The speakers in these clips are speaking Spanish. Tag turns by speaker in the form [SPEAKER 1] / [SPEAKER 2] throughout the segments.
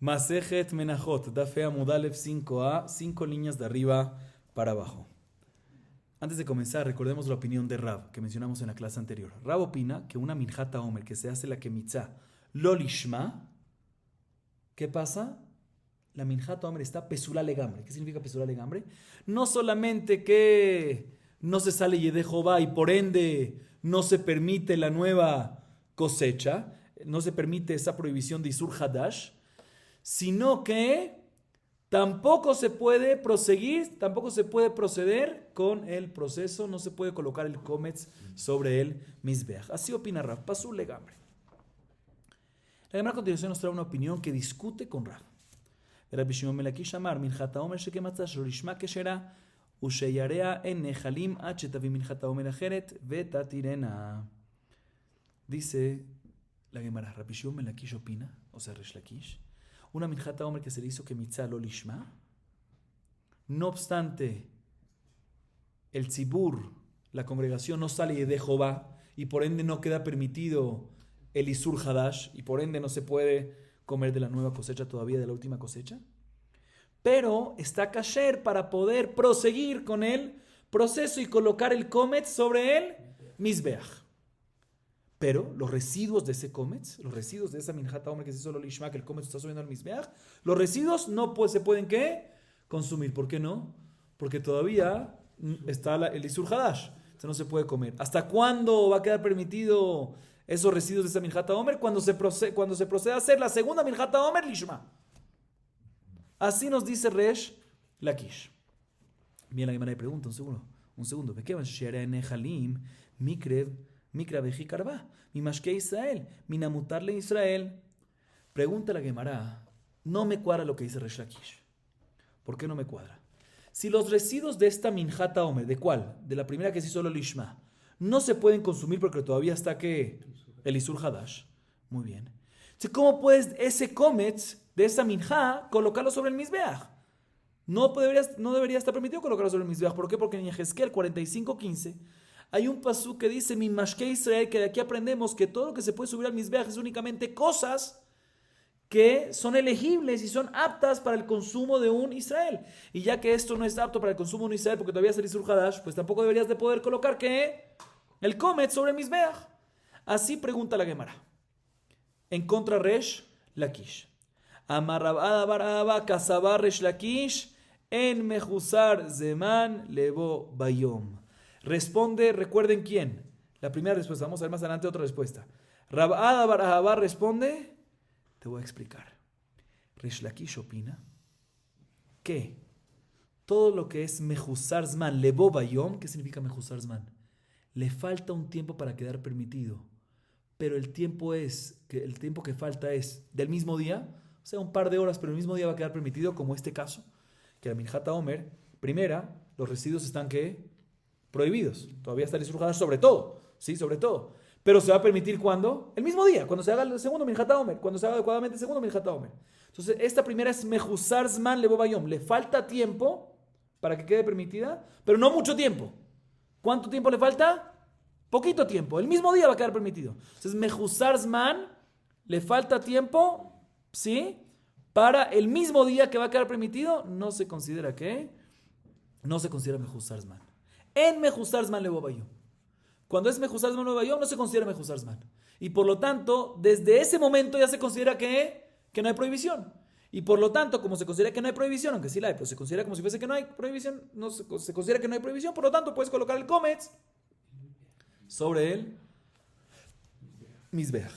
[SPEAKER 1] Masejet Menachot, Dafea Mudalev 5a, 5 líneas de arriba para abajo. Antes de comenzar, recordemos la opinión de Rab, que mencionamos en la clase anterior. Rab opina que una minjata omer que se hace la kemitzá lo lishma, ¿qué pasa? La minjata omer está pesula legambre. ¿Qué significa pesula legambre? No solamente que no se sale Yedé Jehová y por ende no se permite la nueva cosecha, no se permite esa prohibición de Isur Hadash, sino que tampoco se puede proseguir, tampoco se puede proceder con el proceso, no se puede colocar el kometz sobre el mizbeach. Así opina Rav, pasul legambre. La Gemara a continuación nos trae una opinión que discute con Rav. Rabbi Shimon ben Lakish amar minjata omer shekematzah shorishma keshera usheyarea en nehalim ad shetavi minjata omer acheret vetatirena. Dice la Gemara, Rabbi Shimon ben Lakish opina, o sea, Resh Lakish, una minjata omer que se le hizo kemitzá lo lishma, no obstante el tzibur, la congregación no sale de Jehová y por ende no queda permitido el isur hadash y por ende no se puede comer de la nueva cosecha todavía, de la última cosecha, pero está kasher para poder proseguir con el proceso y colocar el kometz sobre el mizbeach. Pero los residuos de ese kometz, los residuos de esa minjata omer que se hizo lo lishma, que el kometz está subiendo al mizbeach, los residuos no se pueden ¿qué? Consumir. ¿Por qué no? Porque todavía está el isur hadash, entonces no se puede comer. ¿Hasta cuándo va a quedar permitido esos residuos de esa minjata omer? Cuando se proceda a hacer la segunda minjata omer lishma. Así nos dice Resh Lakish. Bien, la Gemara le pregunta, un segundo. ¿Qué she'era en Halim Mikra Bejikarba, mi mashke Israel, mi namutarle Israel? Pregunta la Gemara, no me cuadra lo que dice Resh Lakish. ¿Por qué no me cuadra? Si los residuos de esta minjata omer, ¿de cuál? De la primera que se hizo lo lishma, no se pueden consumir porque todavía está ¿qué? El isur hadash. Muy bien. Entonces, ¿cómo puedes ese kometz de esa minja colocarlo sobre el mizbeach? No debería estar permitido colocarlo sobre el mizbeach. ¿Por qué? Porque en Yehezkel 45:15 hay un pasuk que dice mi mashke Israel, que de aquí aprendemos que todo lo que se puede subir al mizbeach es únicamente cosas que son elegibles y son aptas para el consumo de un Israel. Y ya que esto no es apto para el consumo de un Israel porque todavía es el isur hadash, pues tampoco deberías de poder colocar ¿qué? El kometz sobre el mizbeach. Así pregunta la Gemara. En contra Resh Lakish. Amar Rab Ada bar Ahava kasabar Resh Lakish en mejusar zeman levo bayom. Responde, recuerden quién. La primera respuesta, vamos a ver más adelante otra respuesta. Rab Ada bar Ahava responde, te voy a explicar. Resh Lakish opina que todo lo que es mejusar zman levo bayom, ¿qué significa mejusar zman? Le falta un tiempo para quedar permitido, pero el tiempo que falta es del mismo día, o sea, un par de horas, pero el mismo día va a quedar permitido, como este caso, que la minjata omer, primera, los residuos están ¿qué? Prohibidos. Todavía está el isur hadash sobre todo, sí, sobre todo. Pero se va a permitir ¿cuándo? El mismo día, cuando se haga el segundo minjata omer, cuando se haga adecuadamente el segundo minjata omer. Entonces, esta primera es mejusar zman levo bayom, le falta tiempo para que quede permitida, pero no mucho tiempo. ¿Cuánto tiempo le falta? Poquito tiempo. El mismo día va a quedar permitido. Entonces, mejusar zman, le falta tiempo, ¿sí? Para el mismo día que va a quedar permitido, no se considera ¿qué? No se considera mejusar zman. En mejusar zman levo bayom. Cuando es mejusar zman levo bayom, no se considera mejusar zman. Y por lo tanto, desde ese momento ya se considera que no hay prohibición. Y por lo tanto, como se considera que no hay prohibición, aunque sí la hay, pero se considera como si fuese que no hay prohibición, no se considera que no hay prohibición, por lo tanto puedes colocar el kometz sobre el mizbeach.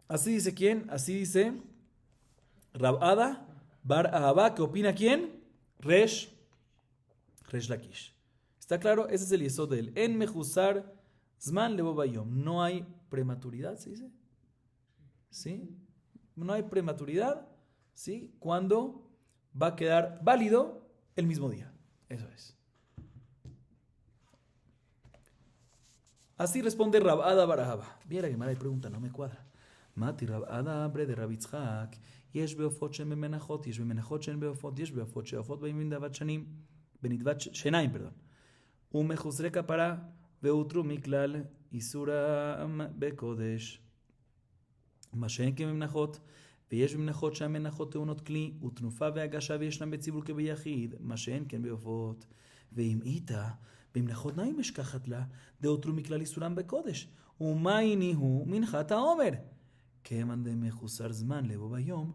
[SPEAKER 1] Así dice quién, así dice Rab Ada bar Ahava, ¿qué opina quién? Resh Lakish. ¿Está claro? Ese es el yesod de él. En mejusar zman levo bayom. No hay prematuridad, ¿se dice? ¿Sí? No hay prematuridad, ¿sí? Cuando va a quedar válido el mismo día. Eso es. Así responde Rab Ada bar Ahava. Bien, la Gemara y pregunta, no me cuadra. Mati Rab Ada bre de Rab Yitzchak. Yesh beofot shen bemenachot, yesh bemenachot shen beofot, yesh beofot sheofot beimim davat shanim, benitvat shenaim, perdón. Umechusreka para beutru miklal isura bekodesh. Mashen que bemenachot, ויש במנחות שהמנחות טעונות כלי, ותנופה והגשה וישנם בציבור כביחיד, מה שאין כן בעופות. ואם איתה, במנחות נעים משכחת לה, דאותרו מכלל איסורם בקודש, ומה הניהו מנחת העומר. כיוון דמחוסר זמן לבוא ביום,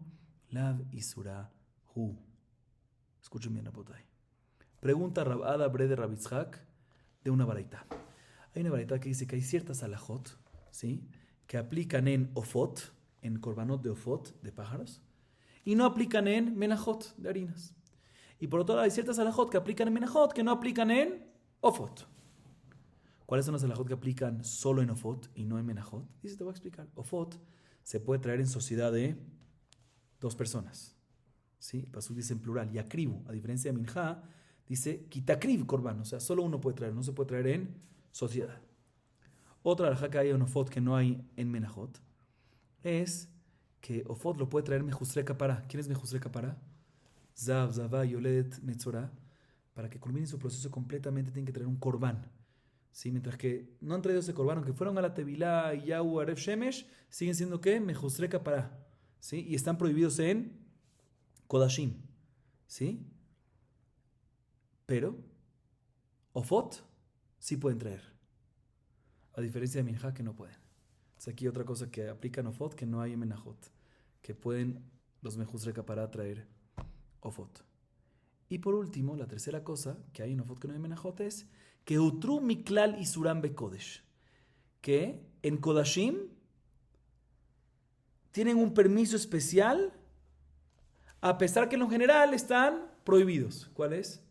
[SPEAKER 1] לאו איסורה הוא. Escuchen bien, Rabotay. Pregunta Rabada Brede Rabitzhak de una baraita. Hay una baraita que dice que hay ciertas alajot, ¿sí?, que aplican en ofot, en korbanot de ofot, de pájaros, y no aplican en menajot, de harinas. Y por otro lado hay ciertas alajot que aplican en menajot que no aplican en ofot. ¿Cuáles son las alajot que aplican solo en ofot y no en menajot? Dice, te voy a explicar. Ofot se puede traer en sociedad de dos personas. ¿Sí? Pasuk dice en plural, yakribu, a diferencia de minja, dice kitakriv korban, o sea, solo uno puede traer, no se puede traer en sociedad. Otra alajá que hay en ofot que no hay en menajot es que ofot lo puede traer mejusre kapara. ¿Quién es mejusre kapara? Zav, Zavá, Yolet, Netzorá. Para que culmine su proceso completamente tienen que traer un korban. ¿Sí? Mientras que no han traído ese korban, aunque fueron a la Tevilá, Yahu, Aref Shemesh, siguen siendo ¿qué? Mejusre kapara. ¿Sí? Y están prohibidos en Kodashim, ¿sí? Pero ofot sí pueden traer, a diferencia de minja que no pueden. Es aquí otra cosa que aplican ofot que no hay en menajot, que pueden los mejusre kapara traer ofot. Y por último, la tercera cosa que hay en ofot que no hay en menajot es que utru miklal isuram bekodesh, que en Kodashim tienen un permiso especial a pesar que en lo general están prohibidos. ¿Cuál es?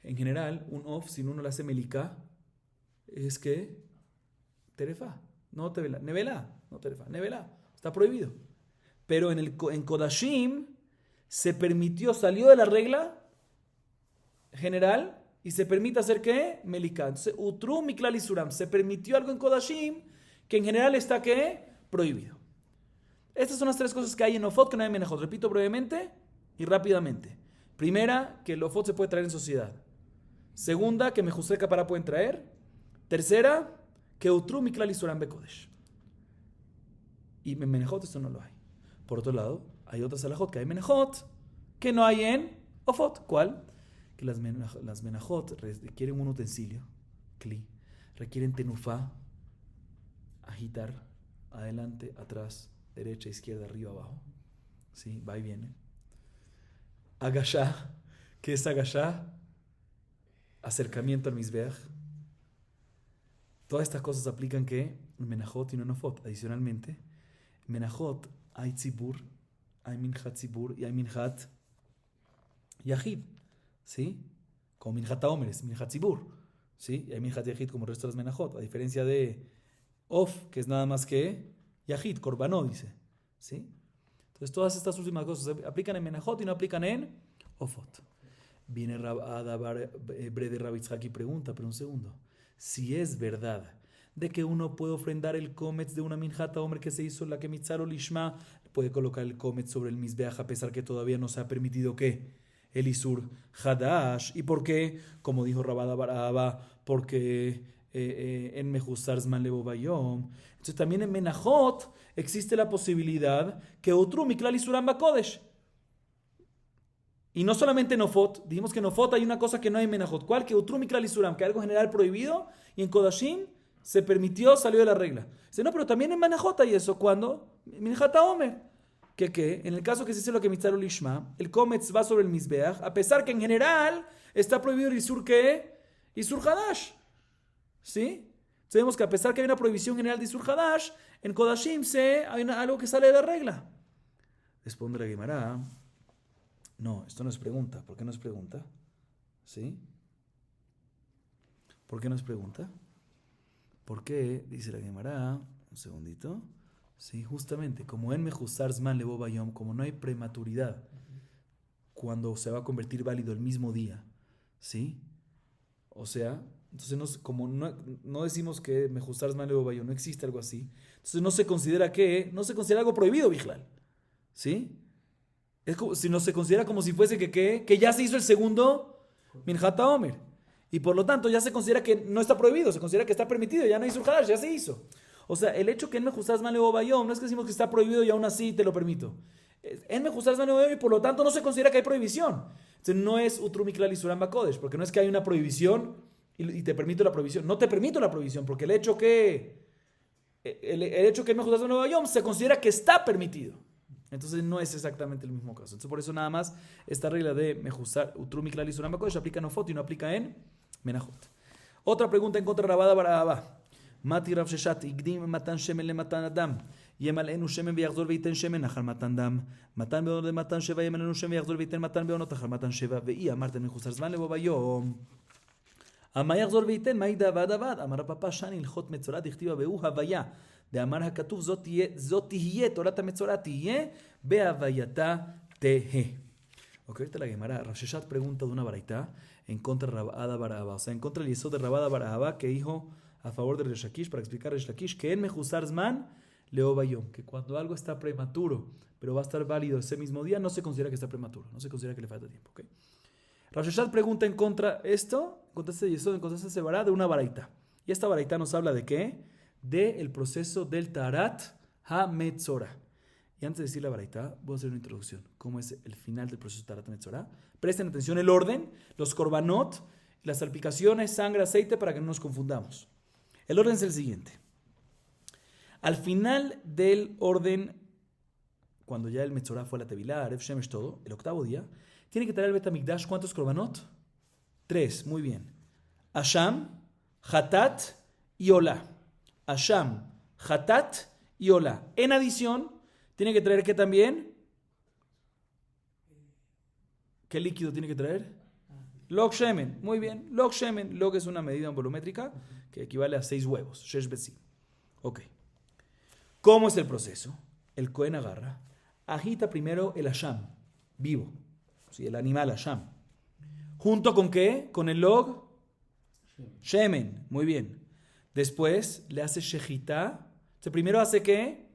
[SPEAKER 1] En general, un of, si uno le hace melika, es que terefa, no tevela, nevela, no terefa, nevela, está prohibido. Pero en Kodashim se permitió, salió de la regla general y se permite hacer ¿qué? Melika. Entonces, utru miklal isuram, se permitió algo en Kodashim que en general está ¿qué? Prohibido. Estas son las tres cosas que hay en ofot que no hay en menajot. Repito brevemente y rápidamente. Primera, que el ofot se puede traer en sociedad. Segunda, que mejusre kapara pueden traer. Tercera, que utru miklal isuram bekodesh. Y en menajot esto no lo hay. Por otro lado, hay otras alajot que hay en menajot que no hay en ofot. ¿Cuál? Que las menajot requieren un utensilio, kli. Requieren tenufá, agitar, adelante, atrás, derecha, izquierda, arriba, abajo. ¿Sí? Va y viene. Agashá. ¿Qué es agashá? Acercamiento al Mizbeach. Todas estas cosas aplican que en menajot y no en ofot. Adicionalmente, en menajot hay tzibur, hay minjat tzibur y hay minjat yahid. ¿Sí? Como minjat haomer es minjat tzibur. ¿Sí? Y hay minjat yahid como el resto de las menajot. A diferencia de of, que es nada más que Yahid, Korbanó, dice. ¿Sí? Entonces, todas estas últimas cosas aplican en menajot y no aplican en ofot. Viene Rabada Brede Rabitzhak y pregunta, pero un segundo. Si es verdad de que uno puede ofrendar el kometz de una minjata hombre que se hizo la que mitzaro lishma, puede colocar el kometz sobre el mizbeach a pesar que todavía no se ha permitido ¿qué? El isur hadash. ¿Y por qué? Como dijo Rabada Baraba, porque en mejusar zman lebo bayom. Entonces también en menajot existe la posibilidad que otru miklal isuram bakodesh. Y no solamente en ofot, dijimos que en ofot hay una cosa que no hay en menajot. ¿Cuál? Que otru miklal isuram, que algo general prohibido, y en kodashim se permitió, salió de la regla. Dice, no, pero también en menajot hay eso. ¿Cuándo? Minjata omer. Que en el caso que se hizo lo que mitzaro lishma, el kometz va sobre el mizbeach, a pesar que en general está prohibido el isur ¿qué? Isur hadash. ¿Sí? Sabemos que a pesar que hay una prohibición general de Isur Hadash, en Kodashim hay algo que sale de la regla. Responde la Gemara. No, esto no es pregunta. ¿Por qué no es pregunta? ¿Sí? ¿Por qué no es pregunta? Porque, dice la Gemara, un segundito. Sí, justamente, como en Mejusar Zman Lebo Bayom, como no hay prematuridad, cuando se va a convertir válido el mismo día, ¿sí? O sea, entonces como no decimos que mejusar zman lebo bayom, no existe algo así, entonces no se considera algo prohibido, Bijlal. ¿Sí? Es como si no se considera como si fuese que ya se hizo el segundo Minjat Haomer. Y por lo tanto ya se considera que no está prohibido, se considera que está permitido, ya no hizo el hadash, ya se hizo. O sea, el hecho que en mejuzar zman leobayom no es que decimos que está prohibido y aún así te lo permito. En mejuzar zman leobayom y por lo tanto no se considera que hay prohibición. Entonces no es utrum miklal y suram bakodesh, porque no es que hay una prohibición y te permito la prohibición. No te permito la prohibición, porque el hecho que en mejuzar zman leobayom se considera que está permitido. Entonces no es exactamente el mismo caso. Entonces por eso nada más esta regla de mejuzar utrum miklal y suram bakodesh aplica en ofot y no aplica en menajot. Otra pregunta en contra de Rabada Barahaba. Mati Rav Sheshat, Igdim matan shemen le matan adam. Yemal enu shemen ויחזור וייתן שמן אחר מתן דם. מתן בעונות למתן שבע, ימל enu shemen ויחזור וייתן מתן בעונות אחר מתן שבע. ואי אמרתם מחוסר זמן לבוא ביום. מה יחזור וייתן? מה ידע ועד עבד? אמר הפאפה שני הלכות מצורע דכתיבה והוא הוויה. דאמר הכתוב זאת תהיה, תורת המצורע תהיה, בהווייתה תהא. Ok, ahorita la Gemara, Rav Sheshat pregunta de una baraita en contra de Rabada Barahaba, o sea, en contra del yesod de Rabada Barahaba que dijo a favor de Resh Lakish, para explicar Resh Lakish, que en mejuzar zman leobayom, que cuando algo está prematuro, pero va a estar válido ese mismo día, no se considera que está prematuro, no se considera que le falta tiempo. ¿Okay? Rav Sheshat pregunta en contra esto, contra este yesod, en contra este sebará, de una baraita. Y esta baraita nos habla de ¿qué? Del proceso del tarat ha-metzora. Y antes de decir la baraita, voy a hacer una introducción. ¿Cómo es el final del proceso de tarat ha-metzora? Presten atención el orden, los korbanot, las salpicaciones, sangre, aceite, para que no nos confundamos. El orden es el siguiente. Al final del orden, cuando ya el Metzorah fue a la Tevilá, Arev Shemesh, todo, el octavo día, tiene que traer el Bet HaMikdash, ¿cuántos korbanot? 3, muy bien. Asham, Hatat y Olá. Asham, Hatat y Olá. En adición, tiene que traer ¿qué también? ¿Qué líquido tiene que traer? Log Shemen, muy bien. Log Shemen, log es una medida volumétrica que equivale a 6 huevos. Shesh Betzim. Ok. ¿Cómo es el proceso? El Cohen agarra, agita primero el Asham, vivo. ¿Sí? El animal Asham. ¿Junto con qué? Con el log Shemen. Muy bien. Después le hace Shejitá. Primero hace ¿qué?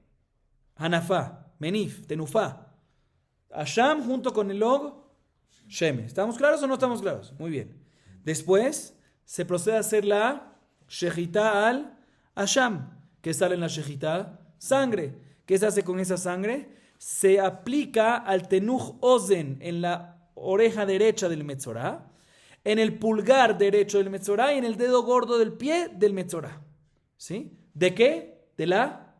[SPEAKER 1] Hanafá, Menif, Tenufá. Asham junto con el log Shemen. ¿Estamos claros o no estamos claros? Muy bien. Después se procede a hacer la Shejitá al Asham. ¿Qué sale en la Shejitá? Sangre. ¿Qué se hace con esa sangre? Se aplica al Tenuj Ozen en la oreja derecha del Metzorah, en el pulgar derecho del Metzorah y en el dedo gordo del pie del Metzorah. ¿Sí? ¿De qué? De la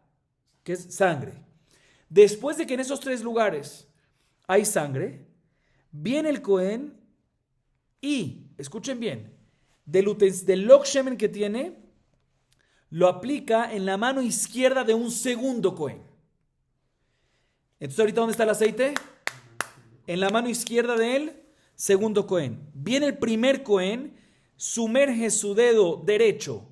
[SPEAKER 1] que es sangre. Después de que en esos 3 lugares hay sangre, viene el Cohen y, escuchen bien, del log shemen que tiene, lo aplica en la mano izquierda de un segundo Cohen. Entonces, ¿ahorita dónde está el aceite? En la mano izquierda del segundo Cohen. Viene el primer Cohen, sumerge su dedo derecho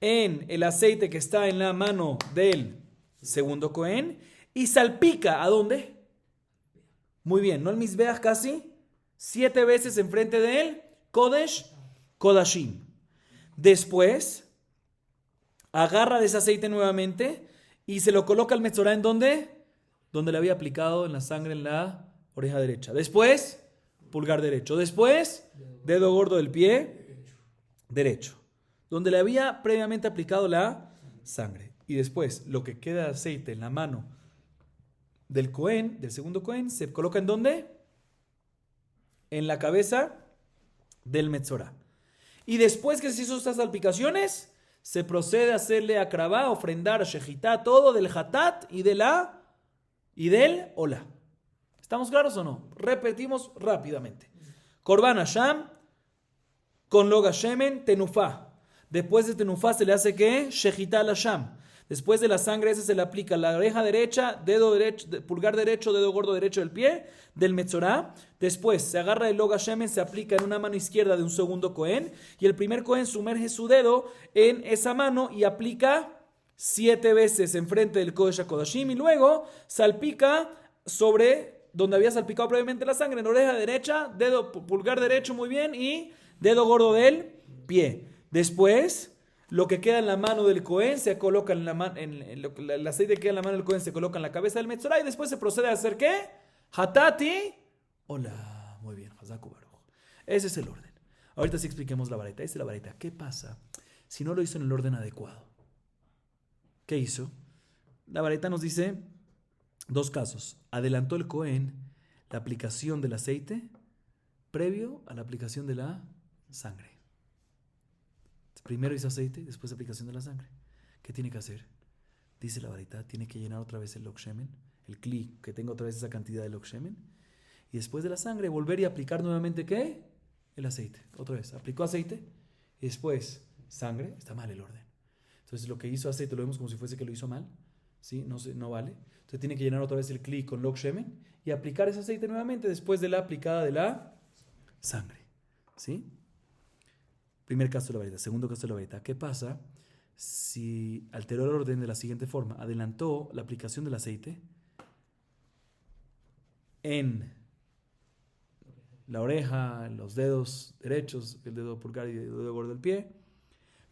[SPEAKER 1] en el aceite que está en la mano del segundo Cohen y salpica, ¿a dónde? Muy bien, ¿no? El Mizbeach casi 7 veces enfrente de él, Kodesh, Kodashim. Después agarra de ese aceite nuevamente y se lo coloca al Metzorah, ¿en dónde? Donde le había aplicado en la sangre en la oreja derecha. Después, pulgar derecho. Después, dedo gordo del pie derecho. Donde le había previamente aplicado la sangre. Y después, lo que queda de aceite en la mano del Cohen, del segundo Cohen, se coloca ¿en dónde? En la cabeza del Metzorah. Y después que se hizo estas salpicaciones, se procede a hacerle a Krabá, ofrendar, a Shejitá, todo del Hatat y del Olá. ¿Estamos claros o no? Repetimos rápidamente. Korban Hasham, con Log Hashemen, Tenufá. Después de Tenufá se le hace ¿qué? Shejitá al Hasham. Después de la sangre esa se le aplica la oreja derecha, dedo derecho, pulgar derecho, dedo gordo derecho del pie, del Metzorah. Después se agarra el Log Hashemen, se aplica en una mano izquierda de un segundo Cohen. Y el primer Cohen sumerge su dedo en esa mano y aplica 7 veces enfrente del Kodesh HaKodashim. Y luego salpica sobre donde había salpicado previamente la sangre, en oreja derecha, dedo pulgar derecho, muy bien, y dedo gordo del pie. Después, lo que queda en la mano del Cohen se coloca en la mano, el aceite que queda en la mano del Cohen se coloca en la cabeza del Metzorah y después se procede a hacer ¿qué? Hatati. Hola, muy bien, Hazaku Baruch. Ese es el orden. Ahorita sí expliquemos la baraita. Esta es la baraita. ¿Qué pasa si no lo hizo en el orden adecuado? ¿Qué hizo? La Baraita nos dice dos casos. Adelantó el Cohen la aplicación del aceite previo a la aplicación de la sangre. Primero hizo aceite, después aplicación de la sangre. ¿Qué tiene que hacer? Dice la Baraita, tiene que llenar otra vez el lokshemen, el kli, que tenga otra vez esa cantidad de lokshemen, y después de la sangre volver y aplicar nuevamente ¿qué? El aceite. Otra vez, aplicó aceite y después sangre. Está mal el orden. Entonces lo que hizo aceite lo vemos como si fuese que lo hizo mal, ¿sí? No vale. Entonces tiene que llenar otra vez el kli con lokshemen y aplicar ese aceite nuevamente después de la aplicada de la sangre, ¿sí? Primer caso de la Baraita. Segundo caso de la Baraita. ¿Qué pasa si alteró el orden de la siguiente forma? Adelantó la aplicación del aceite en la oreja, en los dedos derechos, el dedo pulgar y el dedo gordo del pie,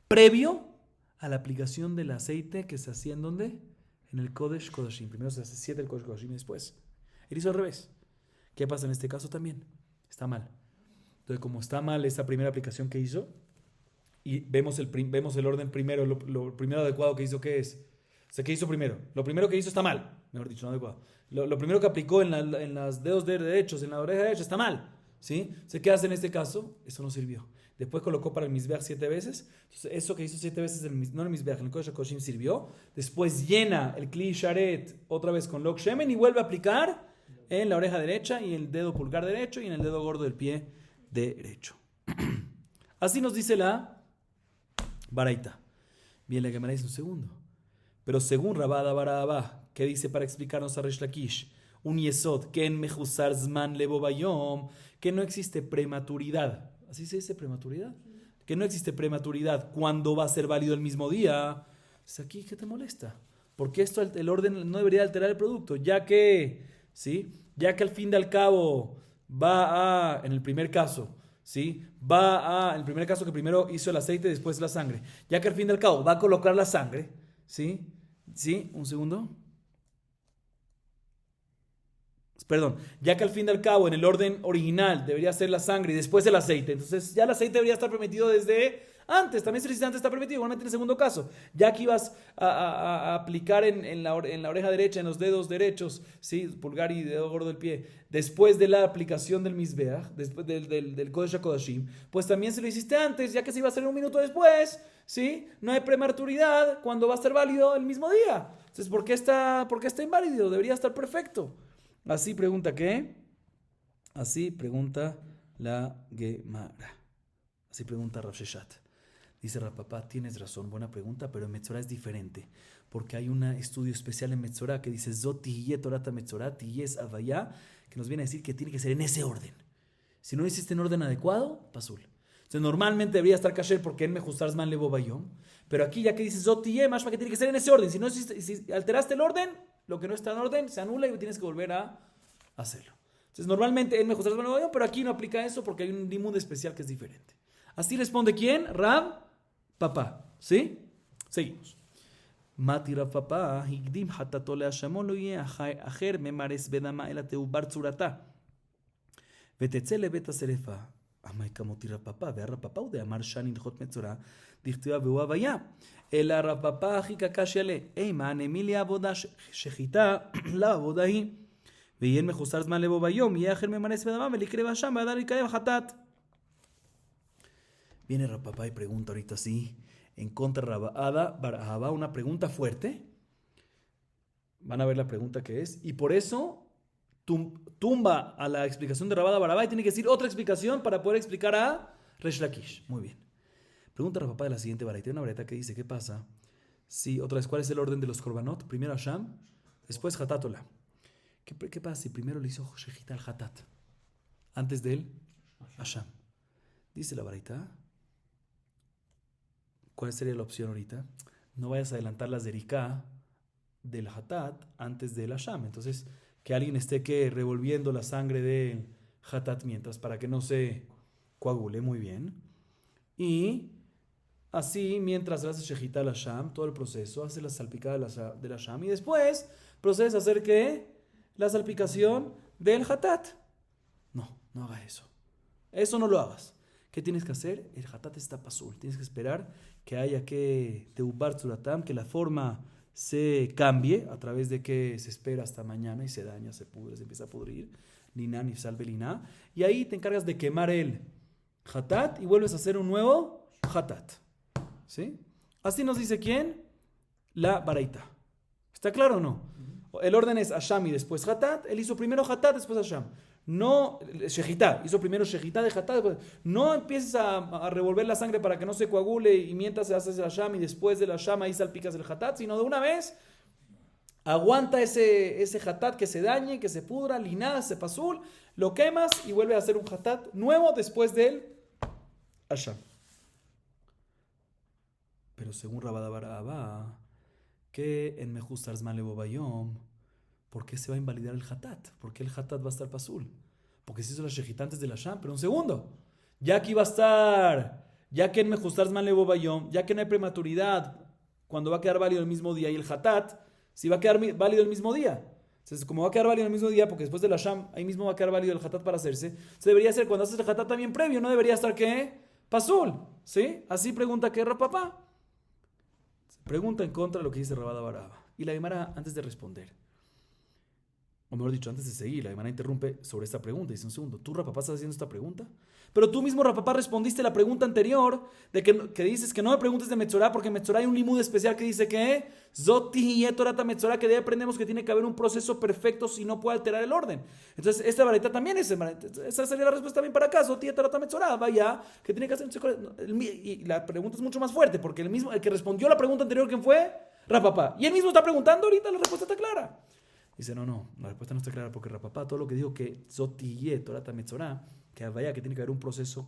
[SPEAKER 1] previo a la aplicación del aceite que se hacía en ¿dónde? En el Kodesh Kodashim. Primero se hace 7 el Kodesh Kodashim y después. Él hizo al revés. ¿Qué pasa en este caso también? Está mal. Entonces, como está mal esa primera aplicación que hizo, y vemos el orden primero, lo primero adecuado que hizo, ¿qué es? O sea, ¿qué hizo primero? Lo primero que hizo está mal, mejor dicho, no adecuado. Lo primero que aplicó en los dedos derechos, en la oreja derecha, está mal, ¿sí? O sea, ¿qué hace en este caso? Eso no sirvió. Después colocó para el Mizbeach 7 veces. Entonces, eso que hizo 7 veces, no en el Mizbeach, en el Kodesh HaKodashim sirvió. Después llena el Kli Sharet otra vez con Lok Shemen y vuelve a aplicar en la oreja derecha y el dedo pulgar derecho y en el dedo gordo del pie derecho. Así nos dice la Baraita. Bien, la Gemara dice un segundo. Pero según Rabada Barabá, ¿qué dice para explicarnos a Resh Lakish? Un yesod, que en mejusar zman lebobayom, que no existe prematuridad. ¿Así se dice prematuridad? Que no existe prematuridad cuando va a ser válido el mismo día. Pues aquí, ¿qué te molesta? Porque esto, el orden no debería alterar el producto, ya que, ¿sí? Ya que al fin y al cabo va a, en el primer caso, ¿sí? En el primer caso que primero hizo el aceite y después la sangre, ya que al fin y al cabo va a colocar la sangre, ¿sí? ¿Sí? Un segundo. Perdón, ya que al fin y al cabo en el orden original debería ser la sangre y después el aceite, entonces ya el aceite debería estar permitido desde antes, también si antes está permitido, igualmente en el segundo caso, ya que ibas a aplicar en la oreja derecha, en los dedos derechos, ¿sí? Pulgar y dedo gordo del pie, después de la aplicación del Mizbeach, después del Kodesh HaKodashim, pues también se lo hiciste antes, ya que se iba a hacer un minuto después, ¿sí? No hay prematuridad cuando va a ser válido el mismo día. Entonces, ¿por qué está inválido? Debería estar perfecto. Así pregunta ¿qué? Así pregunta la Gemara. Así pregunta Rav Sheshat. Dice Rav Papá, tienes razón, buena pregunta, pero en Metzorah es diferente. Porque hay un estudio especial en Metzorah que dice Zot tihye torata Metzorah, tihye es avaya, que nos viene a decir que tiene que ser en ese orden. Si no lo hiciste en orden adecuado, pasul. Entonces normalmente debería estar kasher porque en mejusar zman lebo bayom. Pero aquí ya que dice Zot tihye, más que tiene que ser en ese orden. Si alteraste el orden, lo que no está en orden se anula y tienes que volver a hacerlo. Entonces, normalmente en mejor pero aquí no aplica eso porque hay un limud especial que es diferente. Así responde ¿quién? Rav Papá. ¿Sí? Seguimos. Mati Rav Papá, higdim hatato le'ashamo lo yeh acher memares bedama el ateubar tzurata. ותצא לבית השרפה. אמר כמותי רב פפא, והרב פפא הוא דאמר שאני הלכות מצורע, דכתיבה והוא הוויה. אלא רב פפא הכי קקש ילה, אימה נמי לי עבודה שחיטה, לעבודה היא. ויהיה מחוסר זמן לבוא ביום, יהיה אחר ממנס בדמה ולקרב השם, ועדה להיקרב חטאת. Viene Rab Papá y pregunta ahorita sí, en contra de Rabada Barahaba, una pregunta fuerte. Van a ver la pregunta que es, y por eso tumba a la explicación de Rabada Barahaba y tiene que decir otra explicación para poder explicar a Resh Lakish. Muy bien. Pregunta Rab Papá de la siguiente baraita. Hay una baraita que dice, ¿qué pasa? Sí, otra vez, ¿cuál es el orden de los korbanot? Primero Hasham, después Hatatola. ¿Qué pasa si primero le hizo Shechita al Hatat? Antes de él, Hasham. Dice la baraita, ¿cuál sería la opción ahorita? No vayas a adelantar las Zerika del Hatat antes del Hasham. Entonces, que alguien esté revolviendo la sangre del Hatat mientras, para que no se coagule muy bien. Y así, mientras hace Shechita al Hasham, todo el proceso, hace la salpicada del Hasham y después procesa a hacer ¿qué? La salpicación del Hatat. No hagas eso. Eso no lo hagas. ¿Qué tienes que hacer? El Hatat está pasul. Tienes que esperar que haya que teubar tzuratam, que la forma se cambie, a través de que se espera hasta mañana y se daña, se pudre, se empieza a pudrir, liná, nifsal, beliná, y ahí te encargas de quemar el hatat y vuelves a hacer un nuevo hatat. ¿Sí? Así nos dice ¿quién? La baraita. ¿Está claro o no? El orden es Hasham y después hatat. Él hizo primero hatat, después Hasham. No, shejitá, hizo primero shejitá de hatat. No empieces a revolver la sangre para que no se coagule y mientras haces el Hasham y después del Hasham ahí salpicas el hatat, sino de una vez aguanta ese hatat que se dañe, que se pudra, liná, se pasul, lo quemas y vuelve a hacer un hatat nuevo después del Hasham. Pero según Rabada Barabá, que en Mejustar Zman Lebobayom, ¿por qué se va a invalidar el hatat? ¿Por qué el hatat va a estar pasul? Porque se hizo las shejitá antes del Hasham. Pero un segundo, ya que iba a estar, ya que en Mejustar Zman Lebobayom, ya que no hay prematuridad, cuando va a quedar válido el mismo día y el hatat, si va a quedar válido el mismo día. Entonces, como va a quedar válido el mismo día, porque después del Hasham, ahí mismo va a quedar válido el hatat para hacerse, se debería hacer cuando haces el hatat también previo, no debería estar ¿qué? Pasul. ¿Sí? Así pregunta que Rapapá. Pregunta en contra de lo que dice Rabada Baraba. Y la Gemara, antes de responder, o mejor dicho, antes de seguir, la Gemara interrumpe sobre esta pregunta. Dice un segundo, ¿tú, Rapapá, estás haciendo esta pregunta? Pero tú mismo, Rapapá, respondiste la pregunta anterior de que dices que no me preguntes de Metzorá, porque en Metzorá hay un limud especial que dice que Zoti y Torata Metzorá, que de ahí aprendemos que tiene que haber un proceso perfecto si no puede alterar el orden. Entonces, esta varita también es, esa sería la respuesta también para acá, Zoti y Torata Metzorá, vaya, que tiene que hacer. Y la pregunta es mucho más fuerte, porque el que respondió la pregunta anterior, ¿quién fue? Rapapá. Y él mismo está preguntando ahorita, la respuesta está clara. Dice, no, la respuesta no está clara, porque Rapapá, todo lo que dijo que Zoti y Torata Metzorá, que vaya, que tiene que haber un proceso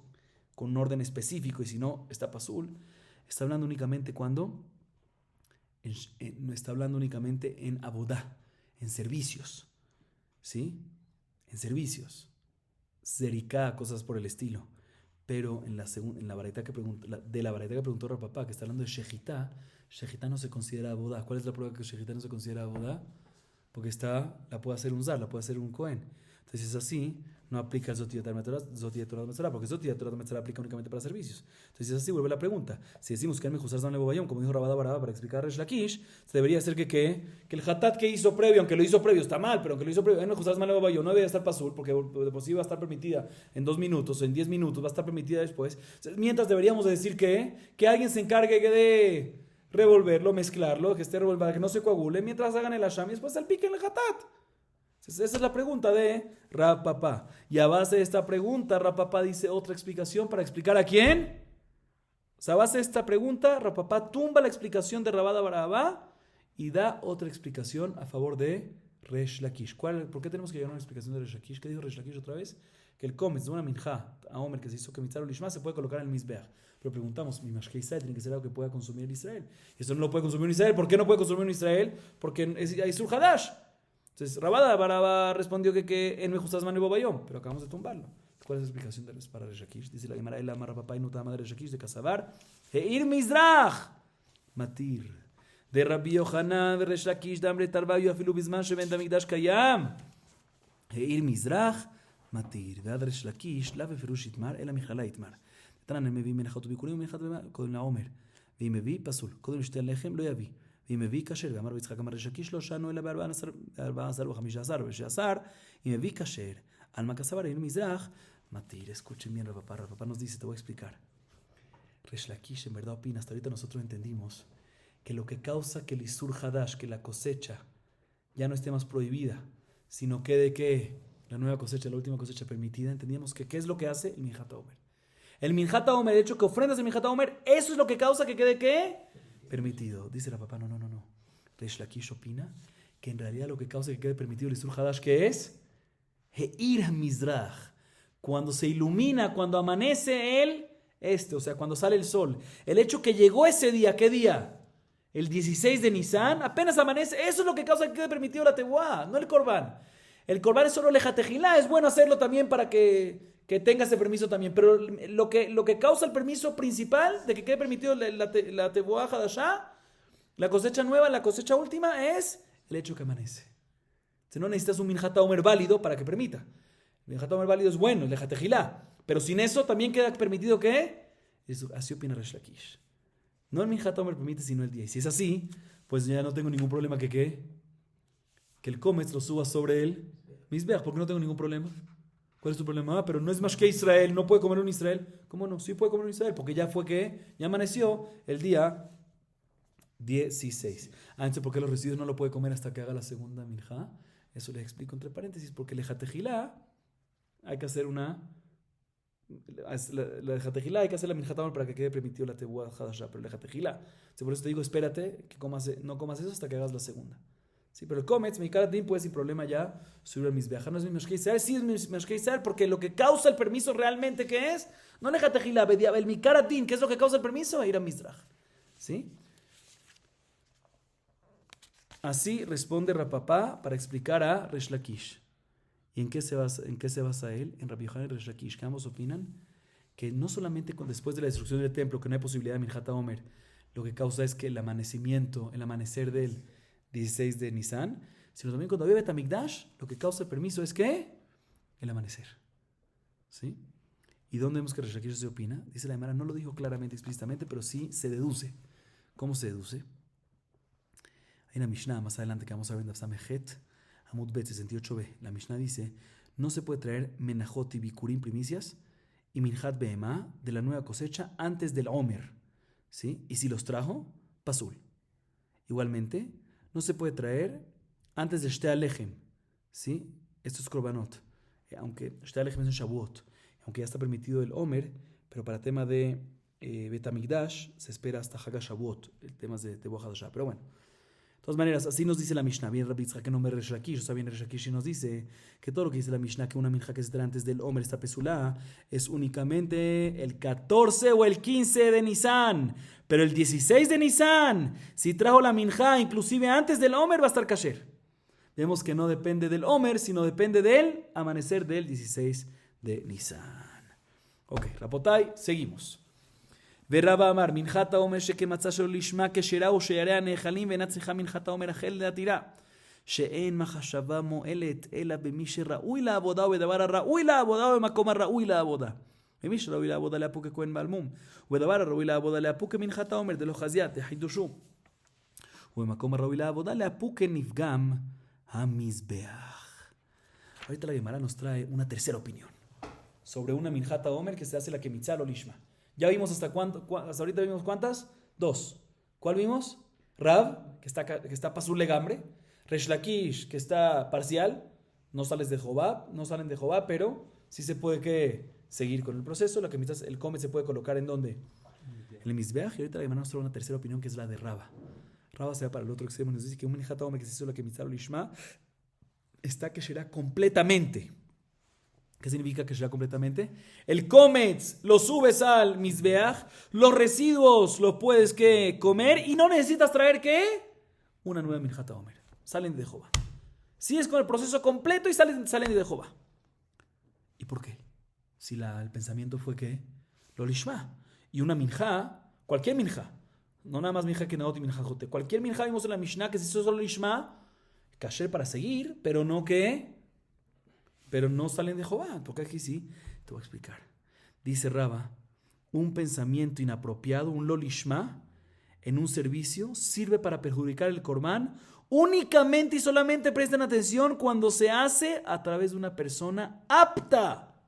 [SPEAKER 1] con un orden específico y si no, está pasul, está hablando únicamente cuando no está hablando únicamente en abodá, en servicios, ¿sí? En servicios, zeriká, cosas por el estilo. Pero en la baraita que preguntó, de la baraita que preguntó Rapapá, que está hablando de shejitá no se considera abodá. ¿Cuál es la prueba que shejitá no se considera abodá? Porque la puede hacer un zar, la puede hacer un cohen. Entonces es así, no aplica el Zoti Torah Metzorá, porque Zoti Torah Metzorá aplica únicamente para servicios. Entonces es así, vuelve la pregunta. Si decimos que el Mejusar Zman Lebobayom, como dijo Rabada Baraba para explicar Resh Lakish, se debería hacer que el hatat que hizo previo, aunque lo hizo previo está mal, pero aunque lo hizo previo, el Mejusar Zman Lebobayom no debería estar pasul, porque de por sí va a estar permitida en 2 minutos, en 10 minutos, va a estar permitida después. Mientras deberíamos de decir que alguien se encargue de revolverlo, mezclarlo, que esté revolvido para que no se coagule, mientras hagan el Hasham y después salpiquen el hatat. Esa es la pregunta de Rapapá. Y a base de esta pregunta, Rapapá dice otra explicación para explicar a quién. O sea, a base de esta pregunta, Rapapá tumba la explicación de Rabada Barabá y da otra explicación a favor de Resh Lakish. ¿Por qué tenemos que llegar a una explicación de Resh Lakish? ¿Qué dijo Resh Lakish otra vez? Que el comes de una minjá a Omer que se hizo que mitzar lishma se puede colocar en el misbeach. Pero preguntamos, mi mashke Israel tiene que ser algo que pueda consumir en Israel. Y eso no lo puede consumir en Israel. ¿Por qué no puede consumir en Israel? Porque es Isur Hadash. Entonces, Rabada Baraba respondió que en Mejustar Zman Lebobayom, pero acabamos de tumbarlo. ¿Cuál es la explicación para Resh Lakish? Dice la Gemara, el amar Rapapá y nutama de Resh Lakish de Kasabar, Heir Mizrach, Matir, de Rabbi Yohanan, de Resh Lakish, de Amre Tarbayo, Afilu Bizman, Sheven Damigdash Kayam, Heir Mizrach, Matir, de Resh Lakish, la Beferush Itmar, el Amichala Itmar. Tanan me vi menachot bikurim, menachat con la Omer, vi me vi pasul, kodem shtel lechem lo yavi. ואם מביא כשר, ואמר ביצחק אמר ריש לקיש לא שנו אלא ב14 ו15 ו16, y מביא כשר, על מה כסבר אין מזרח, matir. Escuchen bien, Rapapá nos dice, te voy a explicar. Resh Lakish en verdad opina, hasta ahorita nosotros entendimos que lo que causa que el Isur Hadash, que la cosecha ya no esté más prohibida, sino quede que la nueva cosecha, la última cosecha permitida, entendíamos que ¿qué es lo que hace? El Minjat Omer. El Minjat Omer, el hecho que ofrendas el Minjat Omer, eso es lo que causa que quede ¿qué? Permitido. Dice Rapapá, no. Resh Lakish opina que en realidad lo que causa que quede permitido el Isur Hadash, ¿qué es? Heir Mizrach. Cuando se ilumina, cuando amanece o sea, cuando sale el sol. El hecho que llegó ese día, ¿qué día? El 16 de Nisan, apenas amanece, eso es lo que causa que quede permitido la tebuá, no el corbán. El corbán es solo lejatejilá, es bueno hacerlo también para que tenga ese permiso también. Pero lo que causa el permiso principal de que quede permitido la tebuá hadashá, la cosecha nueva, la cosecha última, es el hecho que amanece. Si no necesitas un minjat omer válido para que permita. El minjat omer válido es bueno, el lejatejilá. Pero sin eso también queda permitido ¿qué? Así opina Resh Lakish. No el minjat omer permite sino el día. Y si es así, pues ya no tengo ningún problema que el Kometz lo suba sobre el Mizbeach, porque no tengo ningún problema. ¿Cuál es tu problema? Pero no es más que Israel, no puede comer un Israel. ¿Cómo no? Sí puede comer un Israel, porque ya fue ya amaneció el día 16. Entonces, ¿por qué los residuos no lo puede comer hasta que haga la segunda minjá? Eso les explico entre paréntesis, porque el Jatejilá hay que hacer la Jatejilá hay que hacer la minjá para que quede permitido la tebuá hadashá, pero la Jatejilá. Por eso te digo, espérate, no comas eso hasta que hagas la segunda. Sí, pero el Kometz, mi Karatín, puede sin problema ya subir al Mizbeach. No es mi Mashkei Israel, sí es mi Mashkei Israel, porque lo que causa el permiso realmente, ¿qué es? No le Jatejilá, el mi Karatín, ¿qué es lo que causa el permiso? Ir a Mizrach. ¿Sí? Así responde Rapapá para explicar a Resh Lakish. ¿Y en qué se basa él? En Rabbi Yohanan y Resh Lakish, que ambos opinan que no solamente después de la destrucción del templo, que no hay posibilidad de Minjat Omer, lo que causa es que el amanecer del 16 de Nisan, sino también cuando había Bet HaMikdash, lo que causa el permiso es que el amanecer. ¿Sí? ¿Y dónde vemos que Resh Lakish se opina? Dice la Gemara, no lo dijo claramente, explícitamente, pero sí se deduce. ¿Cómo se deduce? Hay una Mishnah más adelante que vamos a ver en Dafsamejet, Amud Bet 68b. La Mishnah dice, no se puede traer menajot y bikurim primicias y minjat behemá de la nueva cosecha antes del Omer. ¿Sí? Y si los trajo, pasul. Igualmente, no se puede traer antes de Shtea Lechem. ¿Sí? Esto es korbanot. Aunque Shtea Lechem es un Shavuot. Aunque ya está permitido el Omer, pero para tema de Bet HaMikdash se espera hasta Haga Shavuot. El tema es de Tebuah Hadashah. Pero bueno. De todas maneras, así nos dice la Mishnah. Bien, Rabbi Yitzhak, que no me Resh Lakish, o sea, bien Resh Lakish y nos dice que todo lo que dice la Mishnah, que una minja que se trae antes del Omer está pesulá, es únicamente el 14 o el 15 de Nisan. Pero el 16 de Nisan, si trajo la minja inclusive antes del Omer, va a estar kasher. Vemos que no depende del Omer, sino depende del amanecer del 16 de Nisan. Ok, Rapotai, seguimos. ורבא אמר, מנחת העומר שכמצא שלו לשמה כשרה ושיריה נאכלים ואינה צריכה מנחת העומר החל להתירה. שאין מחשבה מועלת אלא במי שראוי לעבודה ובדבר הראוי לעבודה ובמקום הראוי לעבודה. ומי שראוי לעבודה לאפוק כהן בעל מום. ובדבר הראוי לעבודה לאפוק כמנחת העומר דלא חזיית דחידושו. ובמקום הראוי לעבודה לאפוק כנפגם המזבח. Ahorita la Gemara nos trae una tercera opinión sobre una minjata Omer que se hace la Kemitzá lo Lishma. Ya vimos hasta ahorita vimos cuántas, 2. ¿Cuál vimos? Rav, que está pasul legambre. Resh Lakish, que está parcial. No salen de Jobá, pero sí se puede seguir con el proceso. La Kemitzá, el Kometz se puede colocar en ¿dónde? En el Mizbeach. Y ahorita la Gemara nos trae una tercera opinión que es la de Rava. Rava se va para el otro extremo y nos dice que un minjata Omer que se hizo la Kemitzá lo Lishma está que será completamente. ¿Qué significa que será completamente? El Kometz lo subes al Mizbeach, los residuos los puedes comer y no necesitas traer ¿qué? Una nueva Minjat Omer. Salen de Jehová. Si es con el proceso completo y salen de Jehová. ¿Y por qué? Si el pensamiento fue que lo lishma. Y una minjá, cualquier minjá, no nada más minjá que naot y minjá jote, cualquier minjá vimos en la Mishnah que se hizo solo lishma, kasher para seguir, pero no salen de Jehová, porque aquí sí, te voy a explicar. Dice Rava, un pensamiento inapropiado, un lolishma, en un servicio, sirve para perjudicar el corbán, únicamente y solamente presten atención cuando se hace a través de una persona apta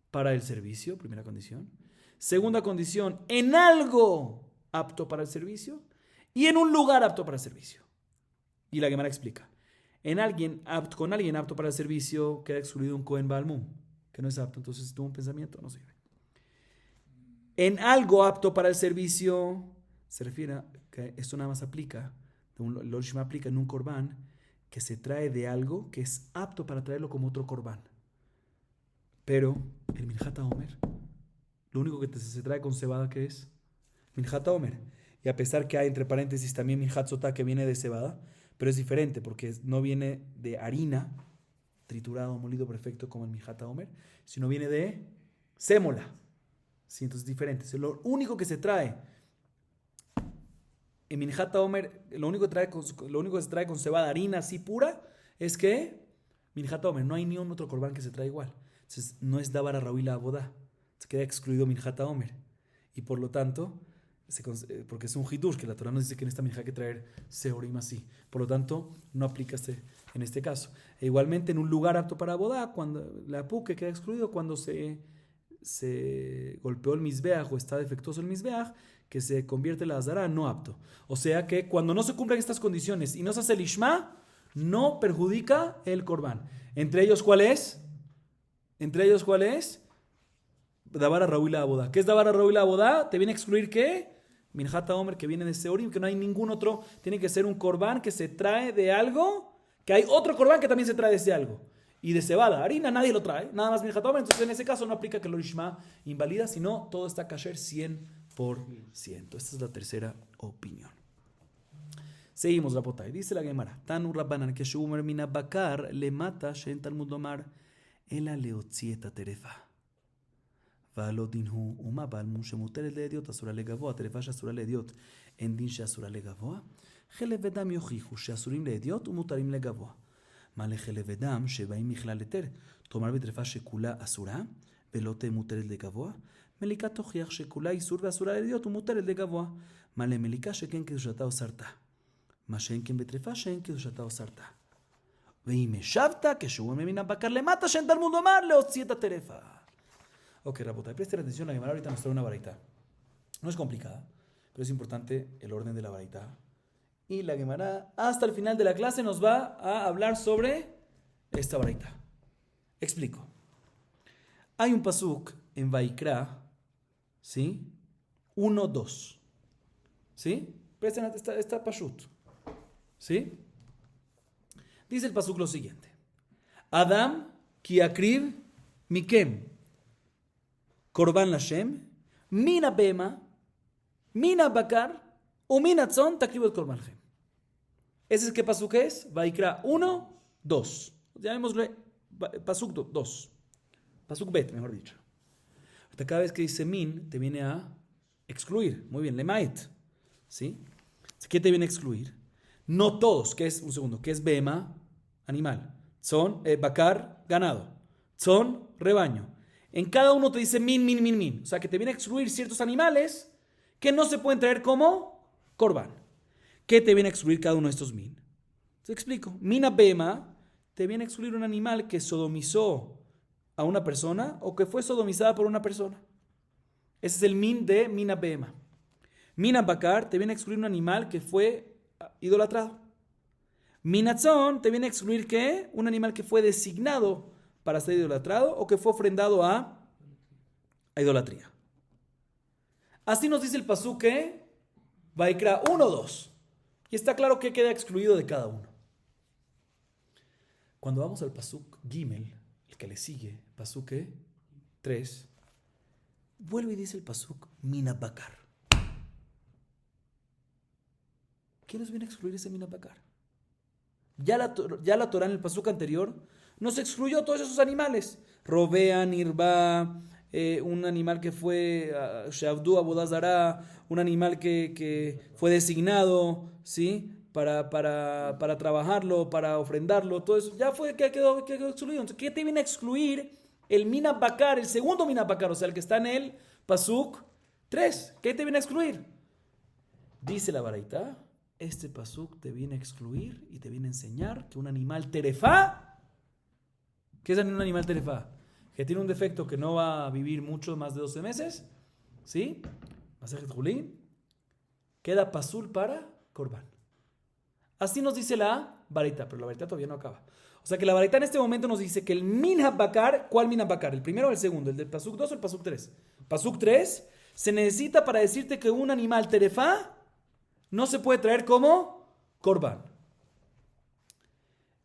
[SPEAKER 1] para el servicio, primera condición. Segunda condición, en algo apto para el servicio y en un lugar apto para el servicio. Y la Gemara explica. Con alguien apto para el servicio queda excluido un Cohen Baal Mum, que no es apto, entonces tuvo un pensamiento, no sirve. En algo apto para el servicio se refiere a que esto nada más aplica, el Lolishma aplica en un corbán que se trae de algo que es apto para traerlo como otro corbán. Pero el Minjat Omer, lo único que se trae con cebada, ¿qué es? Minjat Omer. Y a pesar que hay entre paréntesis también Minjat Sotá que viene de cebada, pero es diferente porque no viene de harina, triturado, molido perfecto como el Minjat Omer, sino viene de sémola. Sí, entonces es diferente. Lo único que se trae en Minjat Omer, lo único que se trae con cebada, harina así pura, es que Minjat Omer, no hay ni un otro corbán que se trae igual. Entonces no es Dabar a Raúl Abodá, se queda excluido Minjat Omer. Y por lo tanto, porque es un hidush, que la Torah nos dice que en esta minja hay que traer seorim así. Por lo tanto, no aplica en este caso. E igualmente, en un lugar apto para bodá, cuando la puque queda excluido cuando se golpeó el misbeach o está defectuoso el misbeach, que se convierte en la azara no apto. O sea que cuando no se cumplen estas condiciones y no se hace el ishma, no perjudica el corbán. Entre ellos, ¿cuál es? Davara Raúl Abodá. ¿Qué es Davara Raúl Abodá? ¿Te viene a excluir qué? Minjata Omer, que viene de Seorim, que no hay ningún otro. Tiene que ser un corbán que se trae de algo, que hay otro corbán que también se trae de ese algo. Y de cebada, harina, nadie lo trae. Nada más Minjata Omer. Entonces, en ese caso no aplica que el Ishma invalida, sino todo está kasher 100%. Esta es la tercera opinión. Seguimos la potay. Dice la Gemara. Tanu Rabbanan que Shumer mina bakar le mata shen Talmud lomar ela leotzieta terefa. Valo dinhu uma balmun shemuteret leediot asura legavoa terefa shasura leediot en din shasura legavoa. Chelev vedam yochichu shasurim leediot umutarim legavoa. Male chelev vedam shebaim michlal leter. Tomar betrefa shekula asura velote muteret legavoa. מליקה תוכיח שכולה איסור ואסורה לדיוט ומותרת לגבוה. מלא מליקה שכן קדושתה או סרתה. מה שאין כן בטרפה שאין קדושתה או סרתה. ואם השבת כשהוא ממין הבקר למטה שאין תלמוד לומר להוציא את הטרפה. Ok, Rabotay, presten atención, la Gemara ahorita nos trae una baraita. No es complicada, pero es importante el orden de la baraita. Y la Gemara hasta el final de la clase nos va a hablar sobre esta baraita. Explico. Hay un pasuk en Vaikra, ¿sí? 1-2. ¿Sí? Presten atención, está pashut. ¿Sí? Dice el pasuk lo siguiente. Adam ki akriv mikem korban lashem mina bema mina bakar o mina tzon takriv korban lashem. ¿Ese es qué pasuk es? Vaikra 1-2. Llamémosle pasuk 2. Pasuk bet, mejor dicho. Cada vez que dice min, te viene a excluir. Muy bien, lemait. ¿Sí? ¿Qué te viene a excluir? No todos, que es, un segundo, que es bema, animal. Son, bakar, ganado. Son, rebaño. En cada uno te dice min. O sea, que te viene a excluir ciertos animales que no se pueden traer como korban. ¿Qué te viene a excluir cada uno de estos min? Te explico. Mina bema te viene a excluir un animal que sodomizó a una persona o que fue sodomizada por una persona. Ese es el min de mina bema. Mina bakar te viene a excluir un animal que fue idolatrado. Minatzón te viene a excluir ¿qué? Un animal que fue designado para ser idolatrado o que fue ofrendado a idolatría. Así nos dice el pasuk que Vaikra 1-2. Y está claro que queda excluido de cada uno. Cuando vamos al pasuk Gimel, el que le sigue, pasuk 3, vuelve y dice el pasuk mina bakar. ¿Qué nos viene a excluir ese mina bakar? Ya la Torah en el pasuk anterior nos excluyó todos esos animales. Robea, Nirba, un animal que fue Shavdu Abodazara, un animal que fue designado, ¿sí? Para trabajarlo, para ofrendarlo, todo eso, ya fue que quedó excluido. Entonces, ¿qué te viene a excluir? El mina bakar, el segundo mina bakar, o sea, el que está en el pasuk 3. ¿Qué te viene a excluir? Dice la baraita, este pasuk te viene a excluir y te viene a enseñar que un animal terefá, ¿qué es un animal terefá? Que tiene un defecto que no va a vivir mucho, más de 12 meses, ¿sí? Masejet Julín, queda pasul para korban. Así nos dice la baraita, pero la baraita todavía no acaba. O sea que la baraita en este momento nos dice que el min bakar, ¿cuál min bakar? ¿El primero o el segundo? ¿El del pasuk 2 o el pasuk 3? Pasuk 3 se necesita para decirte que un animal terefá no se puede traer como korban.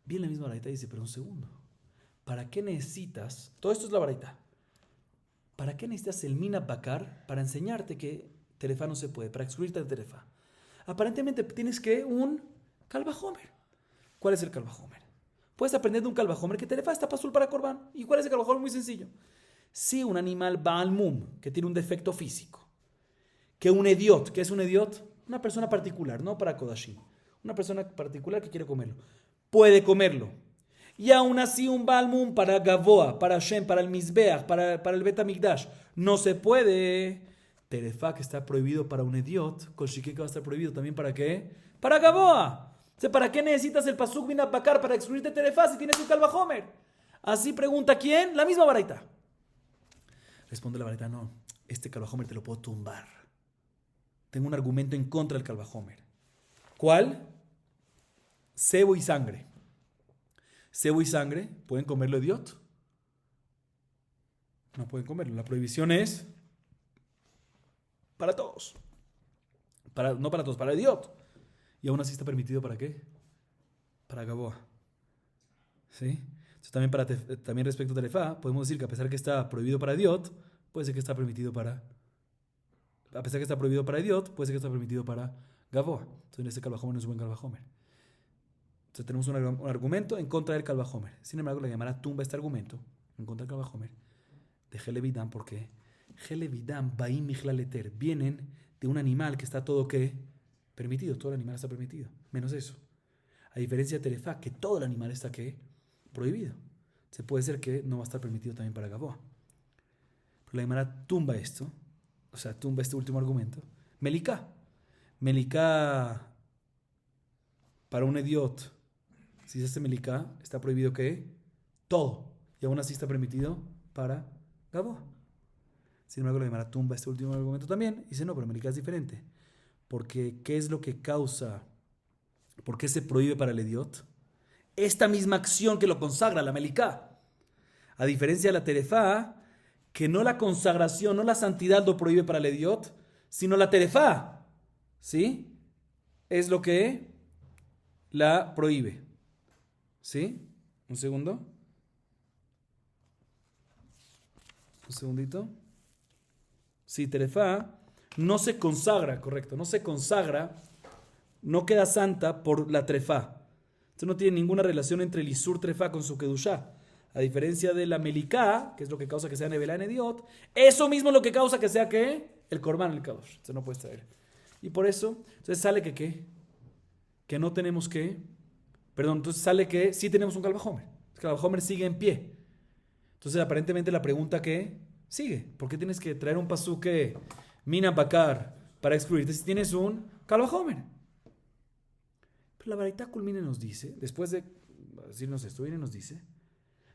[SPEAKER 1] Bien, la misma baraita dice, pero un segundo. ¿Para qué necesitas? Todo esto es la baraita. ¿Para qué necesitas el min bakar? Para enseñarte que terefá no se puede, para excluirte de terefá. Aparentemente tienes que un kalvajomer. ¿Cuál es el kalvajomer? Puedes aprender de un kalvajomer que terefá está pasul para korban. ¿Y cuál es el kalvajomer? Muy sencillo. Si un animal baal mum, que tiene un defecto físico, que un ediot, ¿qué es un ediot? Una persona particular, no para kodashim. Una persona particular que quiere comerlo. Puede comerlo. Y aún así un baal mum para Gavoa, para Shem, para el Mizbeach, para el Bet HaMikdash, no se puede. Terefá, que está prohibido para un idiot, con Shike, que va a estar prohibido también para qué? Para Gaboa. O sea, ¿para qué necesitas el pasuk min bakar para excluirte Terefá si tienes un Kalvajomer? Así pregunta quién, la misma baraita. Responde la baraita, no, este Kalvajomer te lo puedo tumbar. Tengo un argumento en contra del Kalvajomer. ¿Cuál? Sebo y sangre. Sebo y sangre, ¿pueden comerlo idiot? No pueden comerlo. La prohibición es para todos. No para todos, para el idiot. Y aún así está permitido ¿para qué? Para Gaboa. ¿Sí? Entonces, también respecto a Terefá, podemos decir que a pesar que está prohibido para idiot, puede ser que está permitido para... A pesar que está prohibido para idiot, puede ser que está permitido para Gaboa. Entonces este Kalvajomer no es un buen Kalvajomer. Entonces tenemos un argumento en contra del Kalvajomer. Sin embargo, la Gemara tumba este argumento en contra del Kalvajomer de Helevidam, porque Helevidam, Baim Michlaleter, vienen de un animal que está todo ¿qué? Permitido. Todo el animal está permitido, menos eso. A diferencia de Terefá, que todo el animal está ¿qué? Prohibido. Se puede ser que no va a estar permitido también para Gaboa. Pero la Gemara tumba esto, o sea, tumba este último argumento. Meliká. Meliká para un idiot. Si se hace Meliká, está prohibido ¿qué? Todo. Y aún así está permitido para Gaboa. Sin embargo, la Gemara tumba este último argumento también. Y dice, no, pero Meliká es diferente. Porque, ¿qué es lo que causa? ¿Por qué se prohíbe para el idiot? Esta misma acción que lo consagra, la Meliká. A diferencia de la Terefá, que no la consagración, no la santidad lo prohíbe para el idiot, sino la Terefá. ¿Sí? Es lo que la prohíbe. ¿Sí? Un segundo. Un segundito. Sí, Terefá no se consagra, correcto, no se consagra, no queda santa por la Trefá. Esto no tiene ninguna relación entre el Isur Trefá con su Kedushá. A diferencia de la Meliká, que es lo que causa que sea Nevelá en Idiot, eso mismo es lo que causa que sea ¿qué? El Korban, el Kadosh. Entonces no puedes traer. Y por eso, entonces sale que ¿qué? Que no tenemos que, perdón, entonces sale que sí tenemos un Kalvajomer. El Kalvajomer sigue en pie. Entonces aparentemente la pregunta que sigue, ¿por qué tienes que traer un pasuk que mina bakar para excluirte si tienes un Kalvajomer? Pero la Baraita culmina y nos dice, después de decirnos esto, viene y nos dice,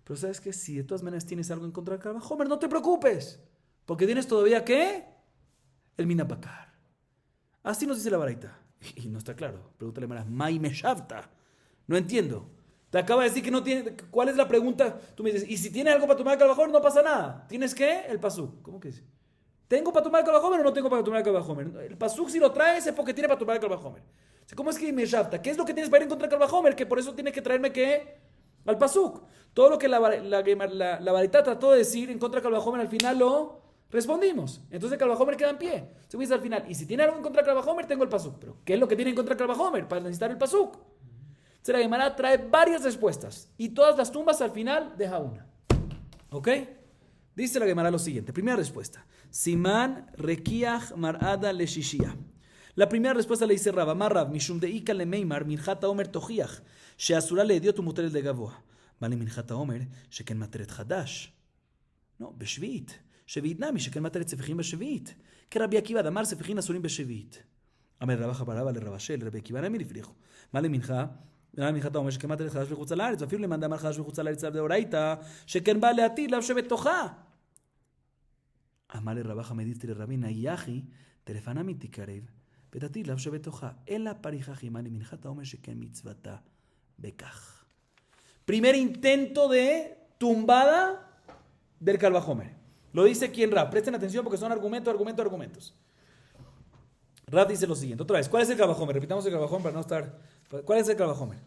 [SPEAKER 1] pero sabes que si de todas maneras tienes algo en contra del Kalvajomer, no te preocupes, porque tienes todavía ¿qué? El mina bakar. Así nos dice la Baraita. Y no está claro. Pregúntale a Mai Meshavta. No entiendo. Te acaba de decir que no tiene. ¿Cuál es la pregunta? Tú me dices, y si tiene algo para tomar el Kalvajomer, no pasa nada. ¿Tienes qué? El pasuk. ¿Cómo que es? ¿Tengo para tomar el Kalvajomer o no tengo para tomar el Kalvajomer? El pasuk, si lo traes, es porque tiene para tomar el Kalvajomer. ¿Cómo es que me shafta? ¿Qué es lo que tienes para ir en contra del Kalvajomer? Que por eso tiene que traerme ¿qué? Al pasuk. Todo lo que la Baraita trató de decir en contra del Kalvajomer, al final lo respondimos. Entonces el Kalvajomer queda en pie. Se dice al final, y si tiene algo en contra del Kalvajomer, tengo el pasuk. Pero ¿qué es lo que tiene en contra del Kalvajomer para necesitar el pasuk? La Gemara trae varias respuestas y todas las tumbas al final deja una. ¿Ok? Dice la Gemara lo siguiente. Primera respuesta. Siman rekiach marada le shishia. La primera respuesta le dice Rab. Amar Rab mishum deika le meimar minjata omer tochiach sheasura le dio tu muteret de gavoa. Vale minjata omer sheken materet hadash. No, beshvit. Shevit nami sheken materet sefechim beshvit. Que Rabbi Akiva damar sefechim asurim beshvit. Amer Rabba Jabaraba le Rabashel Rabbi Akiva nami lifrijo. Vale minja מנחתה אומר שכן מטלת חדש מחוץ לארץ, ואפילו למאן דאמר חדש מחוץ לארץ דאורייתא, שכן בא להתיר לאו שבתוכה. אמר לרבא חמדיסטי לרבי נייחי, טלפנה מתקרב, ותתיר לאו שבתוכה, אלא פריחך עמה למנחתה אומר שכן מצוותה בכך. Primer intento de tumbada del Kalvajomer. Lo dice quien Rab. Presten atención porque son argumentos. Rab dice lo siguiente, otra vez, ¿cuál es el Kalvajomer? Repitamos el Kalvajomer para no estar... ¿Cuál es el Kalvajomer?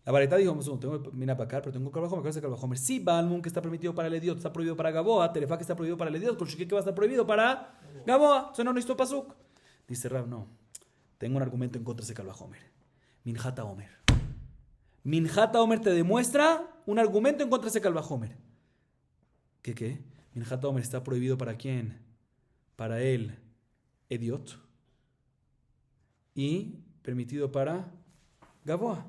[SPEAKER 1] La Baraita dijo, tengo mina para acá, pero tengo un Kalvajomer. ¿Cuál es el Kalvajomer? Sí, Balmun, que está permitido para el idiot, está prohibido para Gaboa, Terefá, que está prohibido para el idiot, Kolshike, que va a estar prohibido para Gaboa. Entonces no necesito pasuk. Dice Rab, no, tengo un argumento en contra de ese Kalvajomer. Minjata Omer. Minjata Omer te demuestra un argumento en contra de ese Kalvajomer. ¿Qué? Minjata Omer está prohibido para quién? Para el idiot. Y permitido para Gaboa.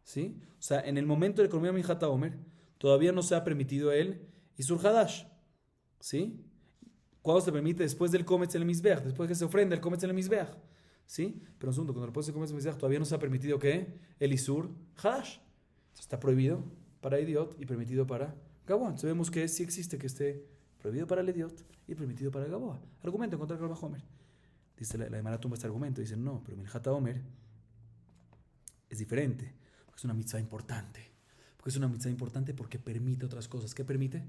[SPEAKER 1] ¿Sí? O sea, en el momento de economía Minjata Omer, todavía no se ha permitido el Isur Hadash. ¿Sí? ¿Cuándo se permite? Después del Kometz el Mizbeach, después que se ofrenda el Kometz el Mizbeach. ¿Sí? Pero un segundo, cuando después del Kometz el Mizbeach todavía no se ha permitido ¿qué? El Isur Hadash. Está prohibido para Idiot y permitido para Gaboa. Entonces vemos que sí existe que esté prohibido para el Idiot y permitido para Gaboa. Argumento en contra de Kalva Homer. Dice la Gemara tumba este argumento. Dice, no, pero Minjata Omer es diferente. Porque es una mitzvah importante. Porque es una mitzvah importante porque permite otras cosas. ¿Qué permite?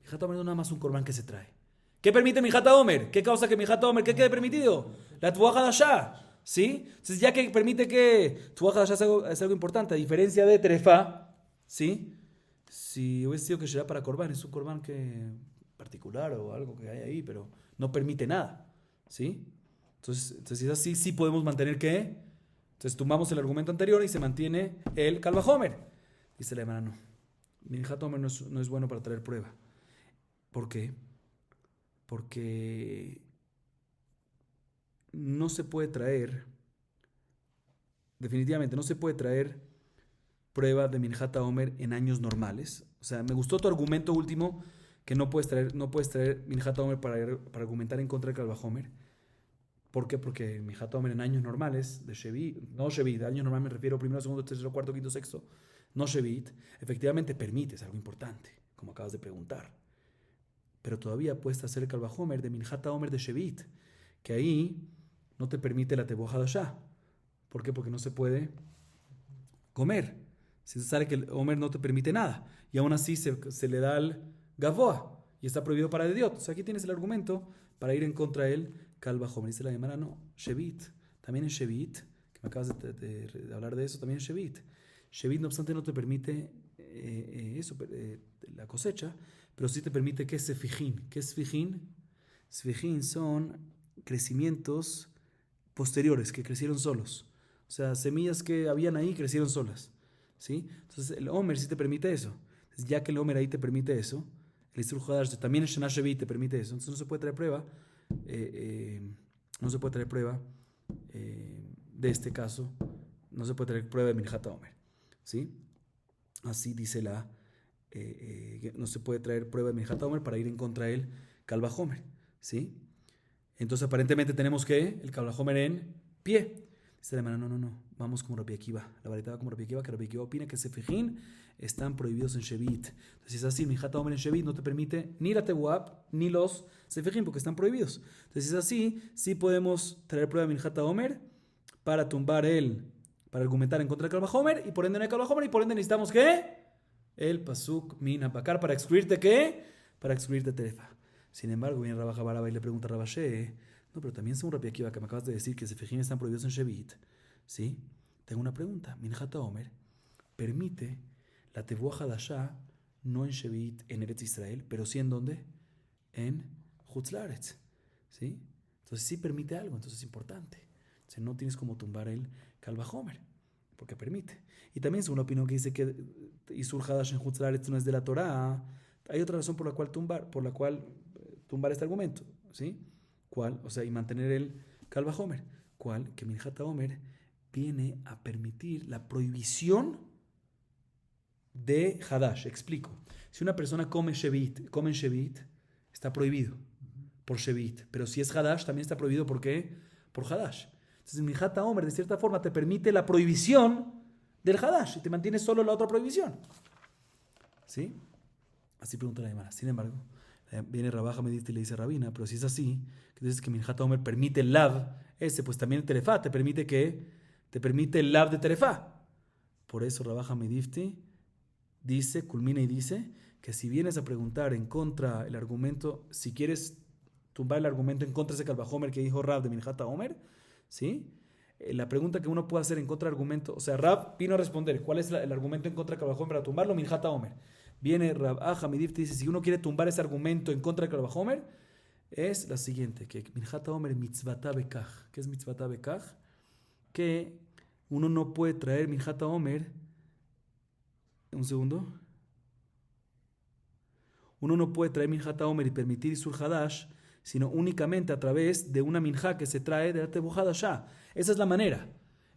[SPEAKER 1] Minjata Omer no es nada más un corbán que se trae. ¿Qué permite Minjata Omer? ¿Qué causa que Minjata Omer? ¿Qué quede permitido? La Tuah Hadashah. ¿Sí? Entonces ya que permite que Tuah Hadashah es algo importante, a diferencia de Terefá, ¿sí? Si hubiese sido que será para corbán, es un corbán que particular o algo que hay ahí, pero no permite nada. ¿Sí? Entonces si es así, sí podemos mantener que. Entonces tumbamos el argumento anterior y se mantiene el Kalva Homer. Dice la hermana, no. Minjat Homer no es bueno para traer prueba. ¿Por qué? Porque no se puede traer, definitivamente no se puede traer prueba de Minjat Homer en años normales. O sea, me gustó tu argumento último que no puedes traer Minjat Homer para argumentar en contra del Kalva Homer. ¿Por qué? Porque Minjat Homer en años normales, de Shevit, no Shevit, de años normales me refiero primero, segundo, tercero, cuarto, quinto, sexto, no Shevit, efectivamente permite, es algo importante, como acabas de preguntar. Pero todavía puedes hacer el Kalva Homer de Minjat Homer de Shevit, que ahí no te permite la Tebuah Hadashah. ¿Por qué? Porque no se puede comer. Si se sabe que el Homer no te permite nada, y aún así se le da al Gavoa, y está prohibido para el Idiot. O sea, aquí tienes el argumento para ir en contra de él. Kalva Homer. Dice la Gemara, no, Shevit, también es Shevit, que me acabas de hablar de eso, también es Shevit. Shevit, no obstante, no te permite la cosecha, pero sí te permite que es Sefijin. ¿Qué es Sefijin? Sefijin son crecimientos posteriores, que crecieron solos. O sea, semillas que habían ahí crecieron solas. ¿Sí? Entonces, el Homer sí te permite eso. Entonces, ya que el Homer ahí te permite eso, el Isur Hadash también el Shana Shevit te permite eso. Entonces, no se puede traer prueba. No se puede traer prueba de este caso, no se puede traer prueba de Minjat Homer, ¿sí? Así dice no se puede traer prueba de Minjat Homer para ir en contra del Kalva Homer, ¿sí? Entonces aparentemente tenemos que el Kalva Homer en pie. Dice la hermana, no, vamos como Rabbi Akiva, la varita va como Rabbi Akiva, que Rabbi Akiva opina que Sefijin están prohibidos en Shevit. Entonces, si es así, Minjat Homer en Shevit no te permite ni la Tebuah ni los Sefijin porque están prohibidos. Entonces, si es así, sí podemos traer prueba de Minjat Homer para para argumentar en contra del Kalva Homer, y por ende no hay Kalva Homer, y por ende necesitamos ¿qué? El Pasuk Min Habakar para excluirte ¿qué? Para excluirte Terefa. Sin embargo, viene Rabba Jabaraba y le pregunta a Rabba Sheh, no, pero también según Rabbi Akiva, que me acabas de decir que Sefijin están prohibidos en Shevit, ¿sí? Tengo una pregunta. Minjat Homer permite la Tebuah Hadashah no en Shevit, en Eretz Israel, pero sí en ¿dónde? En Chutz La'aretz, ¿sí? Entonces sí permite algo, entonces es importante. Entonces no tienes como tumbar el Kalva Homer, porque permite. Y también según la opinión que dice que Isur Hadash en Chutz La'aretz no es de la Torah, hay otra razón por la cual tumbar este argumento, ¿sí? ¿Cuál? O sea, y mantener el Kalva Homer. ¿Cuál? Que Minjat Homer viene a permitir la prohibición de Hadash. Explico. Si una persona come en Shevit, está prohibido por Shevit. Pero si es Hadash, también está prohibido. ¿Por qué? Por Hadash. Entonces, Minjat Homer, de cierta forma, te permite la prohibición del Hadash y te mantiene solo la otra prohibición. ¿Sí? Así pregunta la hermana. Sin embargo, viene Rabaja Medifti y le dice Rabina, pero si es así, que dices que Minjat Homer permite el Lav, pues también el Terefá te permite el Lav de Terefá. Por eso Rabaja Medifti culmina y dice que si vienes a preguntar en contra el argumento, si quieres tumbar el argumento en contra de ese Kalva Homer que dijo Rab de Minjat Homer, ¿sí? La pregunta que uno puede hacer en contra del argumento, o sea, Rab vino a responder, ¿cuál es el argumento en contra de Kalva Homer para tumbarlo? Minjat Homer. Viene Rab Hamidif y dice, si uno quiere tumbar ese argumento en contra de Kalva Homer, es la siguiente, que Minjat Homer mitzvata bekach. ¿Qué es mitzvata bekach? Que uno no puede traer Minjat Homer. Un segundo. Uno no puede traer Minjat Homer y permitir Isur Hadash, sino únicamente a través de una minja que se trae de la Tebuah Hadashah. Esa es la manera.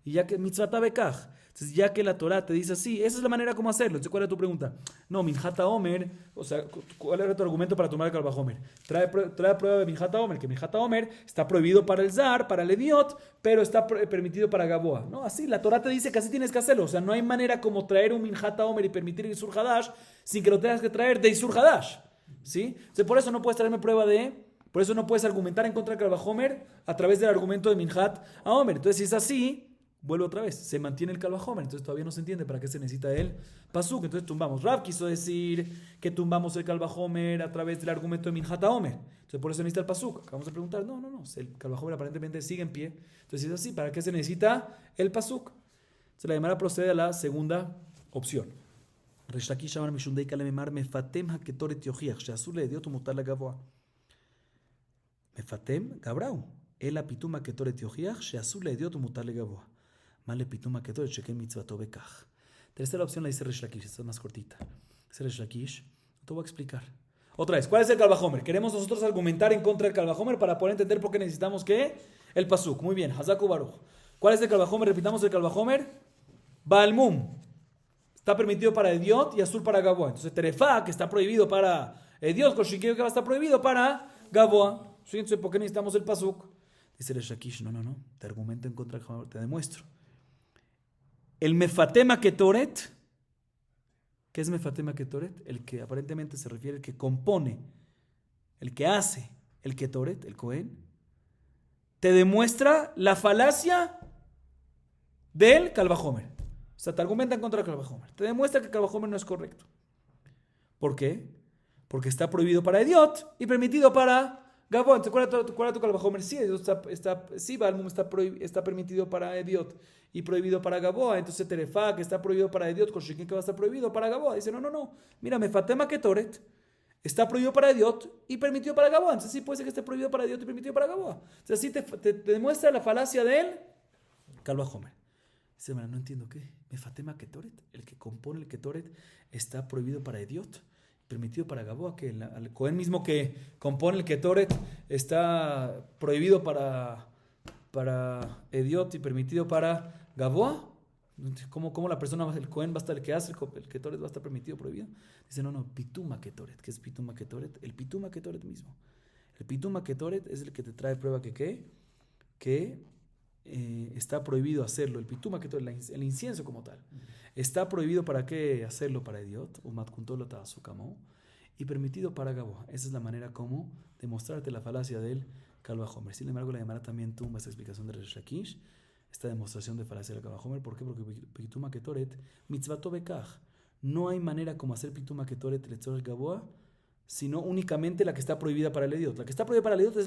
[SPEAKER 1] Y ya que mitzvata bekach. Entonces, ya que la Torah te dice así, esa es la manera como hacerlo. Entonces, ¿cuál era tu pregunta? No, Minjata Omer, o sea, ¿cuál era tu argumento para tomar el Kal Vajomer? Trae prueba de Minjata Omer, que Minjata Omer está prohibido para el Zar, para el Ediot, pero está permitido para Gaboa. No, así, la Torah te dice que así tienes que hacerlo. O sea, no hay manera como traer un Minjata Omer y permitir el Isur Hadash sin que lo tengas que traer de Isur Hadash. ¿Sí? Entonces, por eso no puedes traerme prueba por eso no puedes argumentar en contra del Kal Vajomer a través del argumento de Minjat a Omer. Entonces, si es así, vuelve otra vez, se mantiene el Kal Vajomer, entonces todavía no se entiende para qué se necesita el pasuk, entonces tumbamos. Rav quiso decir que tumbamos el Kal Vajomer a través del argumento de Minjat Omer, entonces por eso necesita el pasuk. Acabamos de preguntar, no, el Kal Vajomer aparentemente sigue en pie, entonces si es así, ¿para qué se necesita el pasuk? Se la Gemara procede a la segunda opción. Resh Lakish amar mishum dei kalememar mefatem haketoret yochiach sheasur leediot umutar lagavoa. Mefatem gabrau el apitum haketoret yochiach sheasur leediot umutar lagavoa. Male pituma que todo el cheque mitzvato bekaj. Tercera opción la dice Resh Lakish, esta es más cortita. Dice Resh Lakish, te voy a explicar. Otra vez, ¿cuál es el Kal Vajomer? Queremos nosotros argumentar en contra del Kal Vajomer para poder entender por qué necesitamos ¿qué? El pasuk. Muy bien, Hazaku Baruch. ¿Cuál es el Kal Vajomer? Repitamos el Kal Vajomer. Balmum. Está permitido para Ediot y Azul para Gaboa. Entonces Terefá, que está prohibido para Ediot, Koshinkeo, que va a estar prohibido para Gaboa. Entonces, ¿por qué necesitamos el pasuk? Dice Resh Lakish, no. Te argumento en contra del Kal Vajomer, te demuestro. El mefatema ketoret, ¿qué es mefatema ketoret? El que aparentemente se refiere al que compone, el que hace el ketoret, el Cohen, te demuestra la falacia del Kal Vajomer. O sea, te argumenta en contra del Kal Vajomer. Te demuestra que el Kal Vajomer no es correcto. ¿Por qué? Porque está prohibido para Ediot y permitido para Gaboa. Entonces, ¿cuál es tu Kal Vajomer? Sí, Balmum está permitido para Ediot y prohibido para Gaboa. Entonces Terefá, que está prohibido para Ediot, Koshikin, que va a estar prohibido para Gaboa. Dice, no. Mira, Mefatema Ketoret está prohibido para Ediot y permitido para Gaboa. Entonces sí puede ser que esté prohibido para Ediot y permitido para Gaboa. Entonces sí te demuestra la falacia del Kal Vajomer. Dice, no entiendo qué. Mefatema Ketoret, el que compone el Ketoret, está prohibido para Ediot, permitido para Gaboa, que el Cohen mismo que compone el Ketoret está prohibido para Ediot y permitido para Gaboa. ¿Cómo la persona, el Cohen va a estar, el que hace el Ketoret va a estar permitido, prohibido? Dice, no, Pituma Ketoret. ¿Qué es Pituma Ketoret? El Pituma Ketoret mismo. El Pituma Ketoret es el que te trae prueba que está prohibido hacerlo. El Pituma Ketoret, el incienso como tal. Está prohibido para qué hacerlo para Ediot, y permitido para Gaboa. Esa es la manera como demostrarte la falacia del Kal Vajomer. Sin embargo, la Gemara también tumba esta explicación de Resh Lakish, esta demostración de falacia del Kal Vajomer. ¿Por qué? Porque Pituma Ketoret, mitzvato bekaj. No hay manera como hacer Pituma Ketoret letzorech Gaboa, sino únicamente la que está prohibida para el Ediot. La que está prohibida para el Ediot es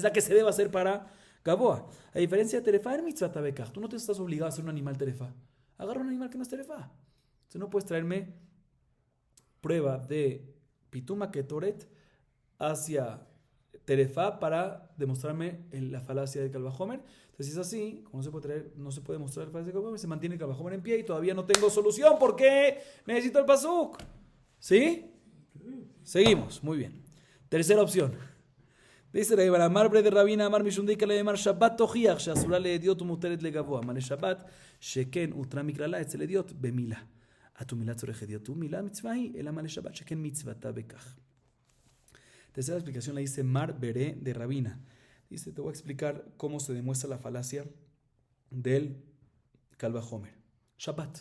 [SPEAKER 1] la que se debe hacer para Gaboa. A diferencia de Terefá, en mitzvato bekaj, tú no te estás obligado a hacer un animal Terefá. Agarra un animal que no es Terefá. Entonces no puedes traerme prueba de Pituma Ketoret hacia Terefá para demostrarme la falacia del Kal Vajomer. Entonces, si es así, como no se puede mostrar la falacia del Kal Vajomer, se mantiene el Kal Vajomer en pie y todavía no tengo solución. ¿Por qué? Necesito el pasuk. ¿Sí? Seguimos. Muy bien. Tercera opción. Dice la Gemara, Amar bre de Rabina, Amar mishum deika le Amar Shabbat tochiach, sheasura leediot umuteret legavoa. Mane Shabbat, sheken utra miklala etzel ediot bemila. Atu milat tzorech ediot umila mitzvahi, el Mane Shabbat, sheken mitzvata bekach. Tercera explicación la dice Mar Beré de Rabina. Dice, te voy a explicar cómo se demuestra la falacia del Kal Vajomer. Shabbat.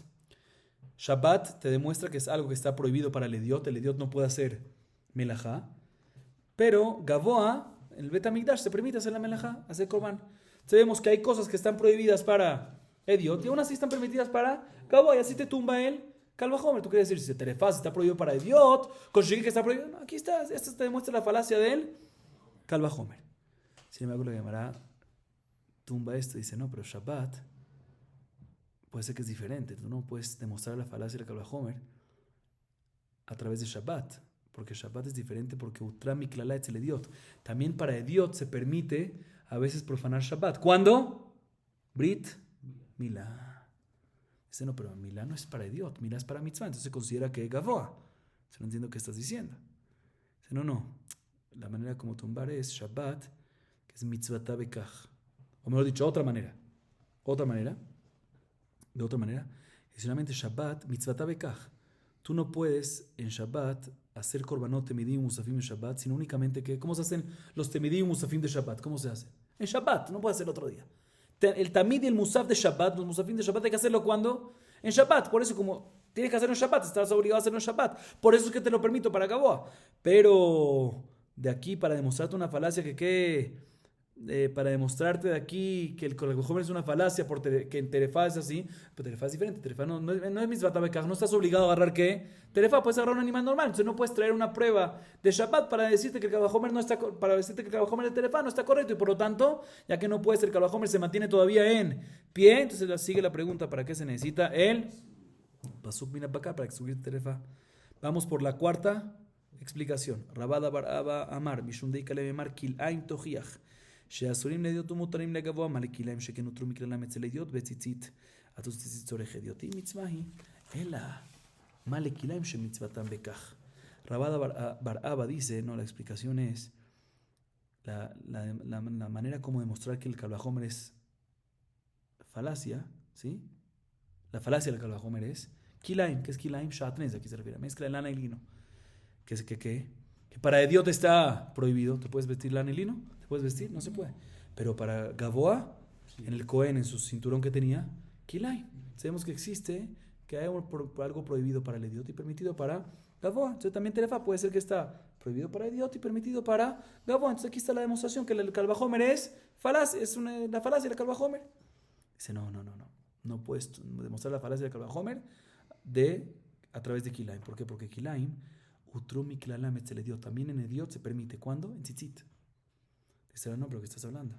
[SPEAKER 1] Shabbat te demuestra que es algo que está prohibido para el Ediot. El Ediot no puede hacer melajá. Pero Gaboa, en el Bet HaMikdash, se permite hacer la melajá, hacer korban. Sabemos que hay cosas que están prohibidas para Ediot y aún así están permitidas para Gaboa. Y así te tumba el Kal Vajomer. Tú quieres decir, si Terefá está prohibido para Ediot, conseguir que está prohibido. No, aquí está, esto te demuestra la falacia del Kal Vajomer. Sin embargo, la Gemara tumba esto y dice, no, pero Shabbat puede ser que es diferente. Tú no puedes demostrar la falacia del Kal Vajomer a través de Shabbat, porque Shabbat es diferente porque Utra Miklala Etzel Ediot. También para Ediot se permite a veces profanar Shabbat. ¿Cuándo? Brit Milá. Dice, no, pero Milá no es para Ediot, Milá es para Mitzvah, entonces se considera que es Gaboa. No entiendo qué estás diciendo. Dice, no. La manera como tumbar es Shabbat, que es Mitzvata Bekach. O mejor dicho, de otra manera. que solamente Shabbat, mitzvata bekach. Tú no puedes en Shabbat hacer korbanot temidim musafim de Shabbat, sino únicamente que, ¿cómo se hacen los temidim musafim de Shabbat? ¿Cómo se hace? En Shabbat, no puedes hacerlo otro día. El tamid y el musaf de Shabbat, los musafim de Shabbat hay que hacerlo ¿cuándo? En Shabbat. Por eso como tienes que hacerlo en Shabbat, estás obligado a hacerlo en Shabbat. Por eso es que te lo permito para Gaboa. Pero de aquí para demostrarte una falacia para demostrarte de aquí que el Kalvajomer es una falacia que en Terefá es así, pero Terefá es diferente. Terefá no es mitzvah bekach, no estás obligado a agarrar ¿qué? Terefá, puedes agarrar un animal normal, entonces no puedes traer una prueba de Shabbat para decirte que el Kalvajomer no está, para decirte que el Kalvajomer de Terefá no está correcto y por lo tanto, ya que no puede ser, el Kalvajomer se mantiene todavía en pie, entonces sigue la pregunta, ¿para qué se necesita el Pasuk mina para acá para subir Terefá? Vamos por la cuarta explicación. Rabada bar Abba Amar, Mishundei Kalem Amar Kil'aim Tochiach. שאסורים לאדיוט ומותרים לגבוה, מה לכליים שכנותרו מכללם אצל אדיוט וציצית, עטוס ציצית צורך אדיוט. היא מצווה היא, אלא מה לכליים שמצוותם בכך. Rabada bar Abba dice, no, la explicación es la manera como demostrar que el Kalvajomer es falacia, ¿sí? La falacia del Kalvajomer es Kilaim, ¿qué es Kilaim? Shatnez, aquí se refiere, mezcla de lana y lino. Que para Ediot está prohibido, ¿te puedes vestir lana y lino? ¿Puedes vestir? No se puede. Pero para Gaboa, sí, en el Cohen, en su cinturón que tenía, Kilay. Sabemos que existe, que hay algo prohibido para el idiot y permitido para Gaboa. Entonces también Terefa puede ser que está prohibido para el idiot y permitido para Gaboa. Entonces aquí está la demostración que el Kalvajomer es falacia, la falacia del Kalvajomer. Dice, no. No puedes demostrar la falacia del Kalvajomer a través de Kilaim. ¿Por qué? Porque Kilaim, Utrumi Kilalam etzel idiot. También en idiot se permite. ¿Cuándo? En tzitzit. Dice, no, pero ¿qué estás hablando?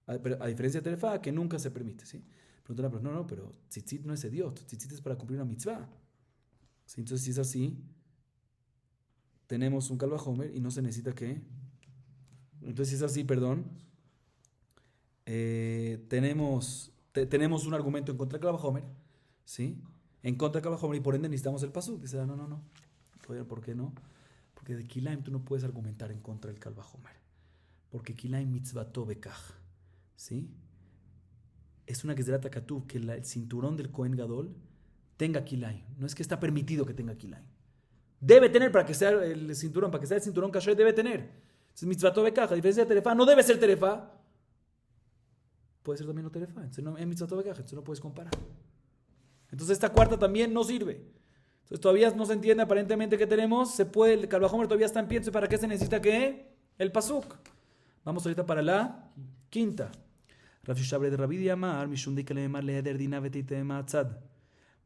[SPEAKER 1] A diferencia de Terefa, que nunca se permite, ¿sí? Pregunta, no, pero tzitzit no es idiot, tzitzit es para cumplir una mitzvah. ¿Sí? Entonces, si es así, tenemos un Kalvajomer y no se necesita que... Entonces, si es así, tenemos un argumento en contra del Kalvajomer, ¿sí? En contra del Kalvajomer y por ende necesitamos el pasuk. Dice, no. ¿Por qué no? Porque de Kilaim tú no puedes argumentar en contra del Kalvajomer. Porque Kilaim mitzvato bekach, ¿sí? Es una gezerata katuv que el cinturón del Kohen Gadol tenga Kilaim. No es que está permitido que tenga Kilaim. Debe tener para que sea el cinturón, kasher debe tener. Es mitzvato bekach. A diferencia de Terefa, no debe ser Terefa. Puede ser también no Terefa. Entonces no es mitzvato bekach, entonces no puedes comparar. Entonces esta cuarta también no sirve. Entonces todavía no se entiende aparentemente que tenemos. El Kalvajomer todavía está en pie. Entonces ¿para qué se necesita qué? El pasuk. Vamos ahorita para la quinta. Rav Shishabre de Rabbi Amar, Mishum de Kalemar leheder dina vetite matzad.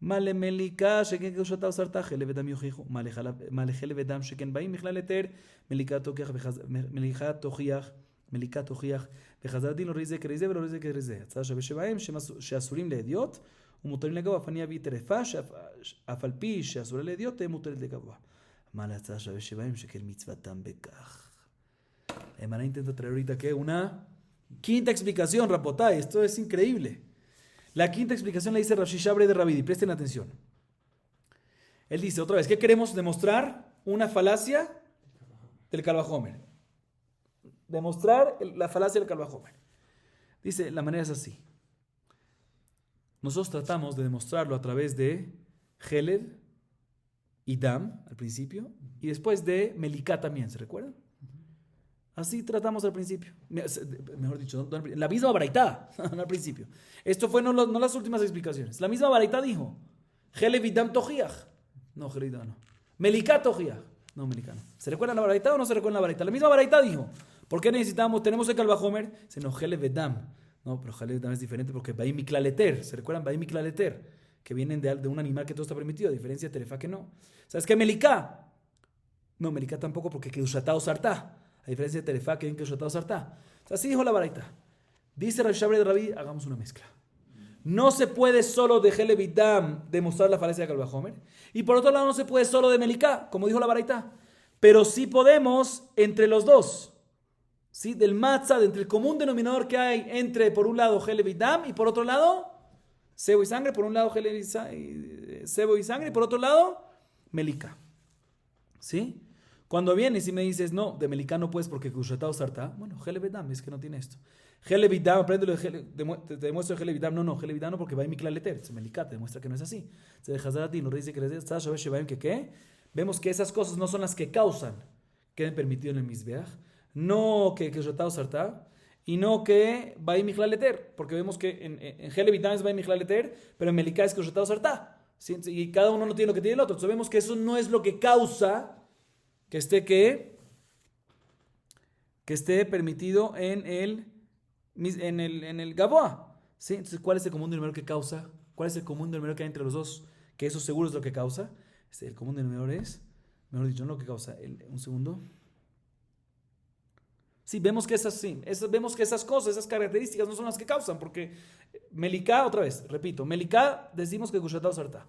[SPEAKER 1] Male melika sheken kedushata usarta chele vedam yochichu. Male chele vedam sheken baim michlal eter melika tochiach וחזר דין לא ריזה כריזה ולא ריזה כריזה. הצעה שווה שבהם שאסורים לאדיוט ומותרים לגבוה. אף אני אביא טרפה שאף על פי שאסורה לאדיוט תהיה מותרת לגבוה. מה להצעה שווה שבהם שכן מצוותם בכך. Emana intenta traer ahorita que una quinta explicación, Rapotay. Esto es increíble. La quinta explicación la dice Rav Shishabre de Rabidi. Presten atención. Él dice otra vez, ¿qué queremos demostrar? Una falacia del Kalvajomer. Demostrar la falacia del Kalvajomer. Dice, la manera es así. Nosotros tratamos de demostrarlo a través de Heled y Dam al principio y después de Melikah también, ¿se recuerdan? Así tratamos al principio. Mejor dicho, la misma baraitá, no al principio. Esto fue no las últimas explicaciones. La misma baraitá dijo, Heled y Dam tojiach. No, Heled y Dam no. Melikah tojiach. No, Melikah no. ¿Se recuerdan la baraitá o no se recuerdan la baraitá? La misma baraitá dijo, ¿por qué tenemos el Kalvajomer? Se nos Heled y Dam. No, pero Heled y Dam es diferente porque Baim Miklaleter. ¿Se recuerdan? Baim Miklaleter. Que vienen de un animal que todo está permitido, a diferencia de Terefa que no. ¿Sabes qué? Melikah. No, Melikah tampoco porque Kedushatá o Sartá. A diferencia de Terefa que viene Kedushatá o Sartá. O sea, así dijo la baraita. Dice Rav Shabri de Rabbi, hagamos una mezcla. No se puede solo de Heled y Dam demostrar la falacia de Kalvajomer. Y por otro lado no se puede solo de Melikah, como dijo la baraita. Pero sí podemos entre los dos. ¿Sí? Del matzah, entre el común denominador que hay entre, por un lado, Heled y Dam, y por otro lado, sebo y sangre. Por un lado, sebo y sangre, y por otro lado, Melikah. ¿Sí? Cuando vienes y me dices, no, de Melicá no puedes porque Kushatá o Sartá, bueno, Helevidam, es que no tiene esto. Helevidam, apréndelo, te demuestro Helevidam, no, Helevidam no, porque va en Mikla Leter, es Melicá, te demuestra que no es así. Se deja dar a ti, nos dice que ¿qué? Vemos que esas cosas no son las que causan que queden permitido en el Mizbeach, no que Kushatá o Sartá, y no que va en Mikla Leter, porque vemos que en Helevidam es va en Mikla Leter, pero en Melicá es Kushatá o Sartá. ¿Sí? Y cada uno no tiene lo que tiene el otro. Entonces vemos que eso no es lo que causa que esté permitido en el Gaboa. ¿Sí? Entonces, ¿cuál es el común denominador que causa? ¿Cuál es el común denominador que hay entre los dos? Que eso seguro es lo que causa. El común denominador es, mejor dicho, no lo que causa. Un segundo. Sí, vemos que esas cosas, esas características no son las que causan, porque Melicá, otra vez, repito, Melicá decimos que Kushatá o Sartá.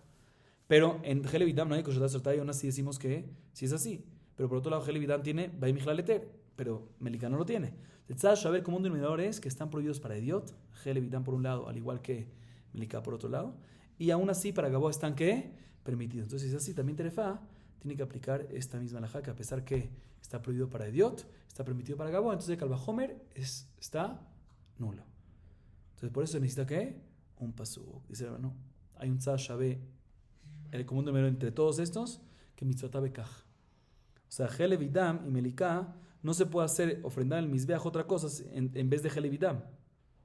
[SPEAKER 1] Pero en Helevidam no hay Kushatá o Sartá y aún así decimos que sí es así. Pero por otro lado, Helevidam tiene Bay Mihlaleter, pero Melicá no lo tiene. Entonces, a ver, común denominador es que están prohibidos para Idiot, Helevidam por un lado, al igual que Melicá por otro lado. Y aún así, para Gabó están ¿qué? Permitidos. Entonces, si es así, también Terefá tiene que aplicar esta misma alajá, que a pesar que está prohibido para Idiot, está permitido para Gabó. Entonces, el Kalvahomer está nulo. Entonces, por eso se necesita ¿qué? Un pasú. Dice el hermano, hay un tzad shabé, el común denominador entre todos estos, que mitzvotá bekaj. O sea, Helevidam y Melicá no se puede hacer ofrendar el Mizbeach otra cosa en vez de Helevidam.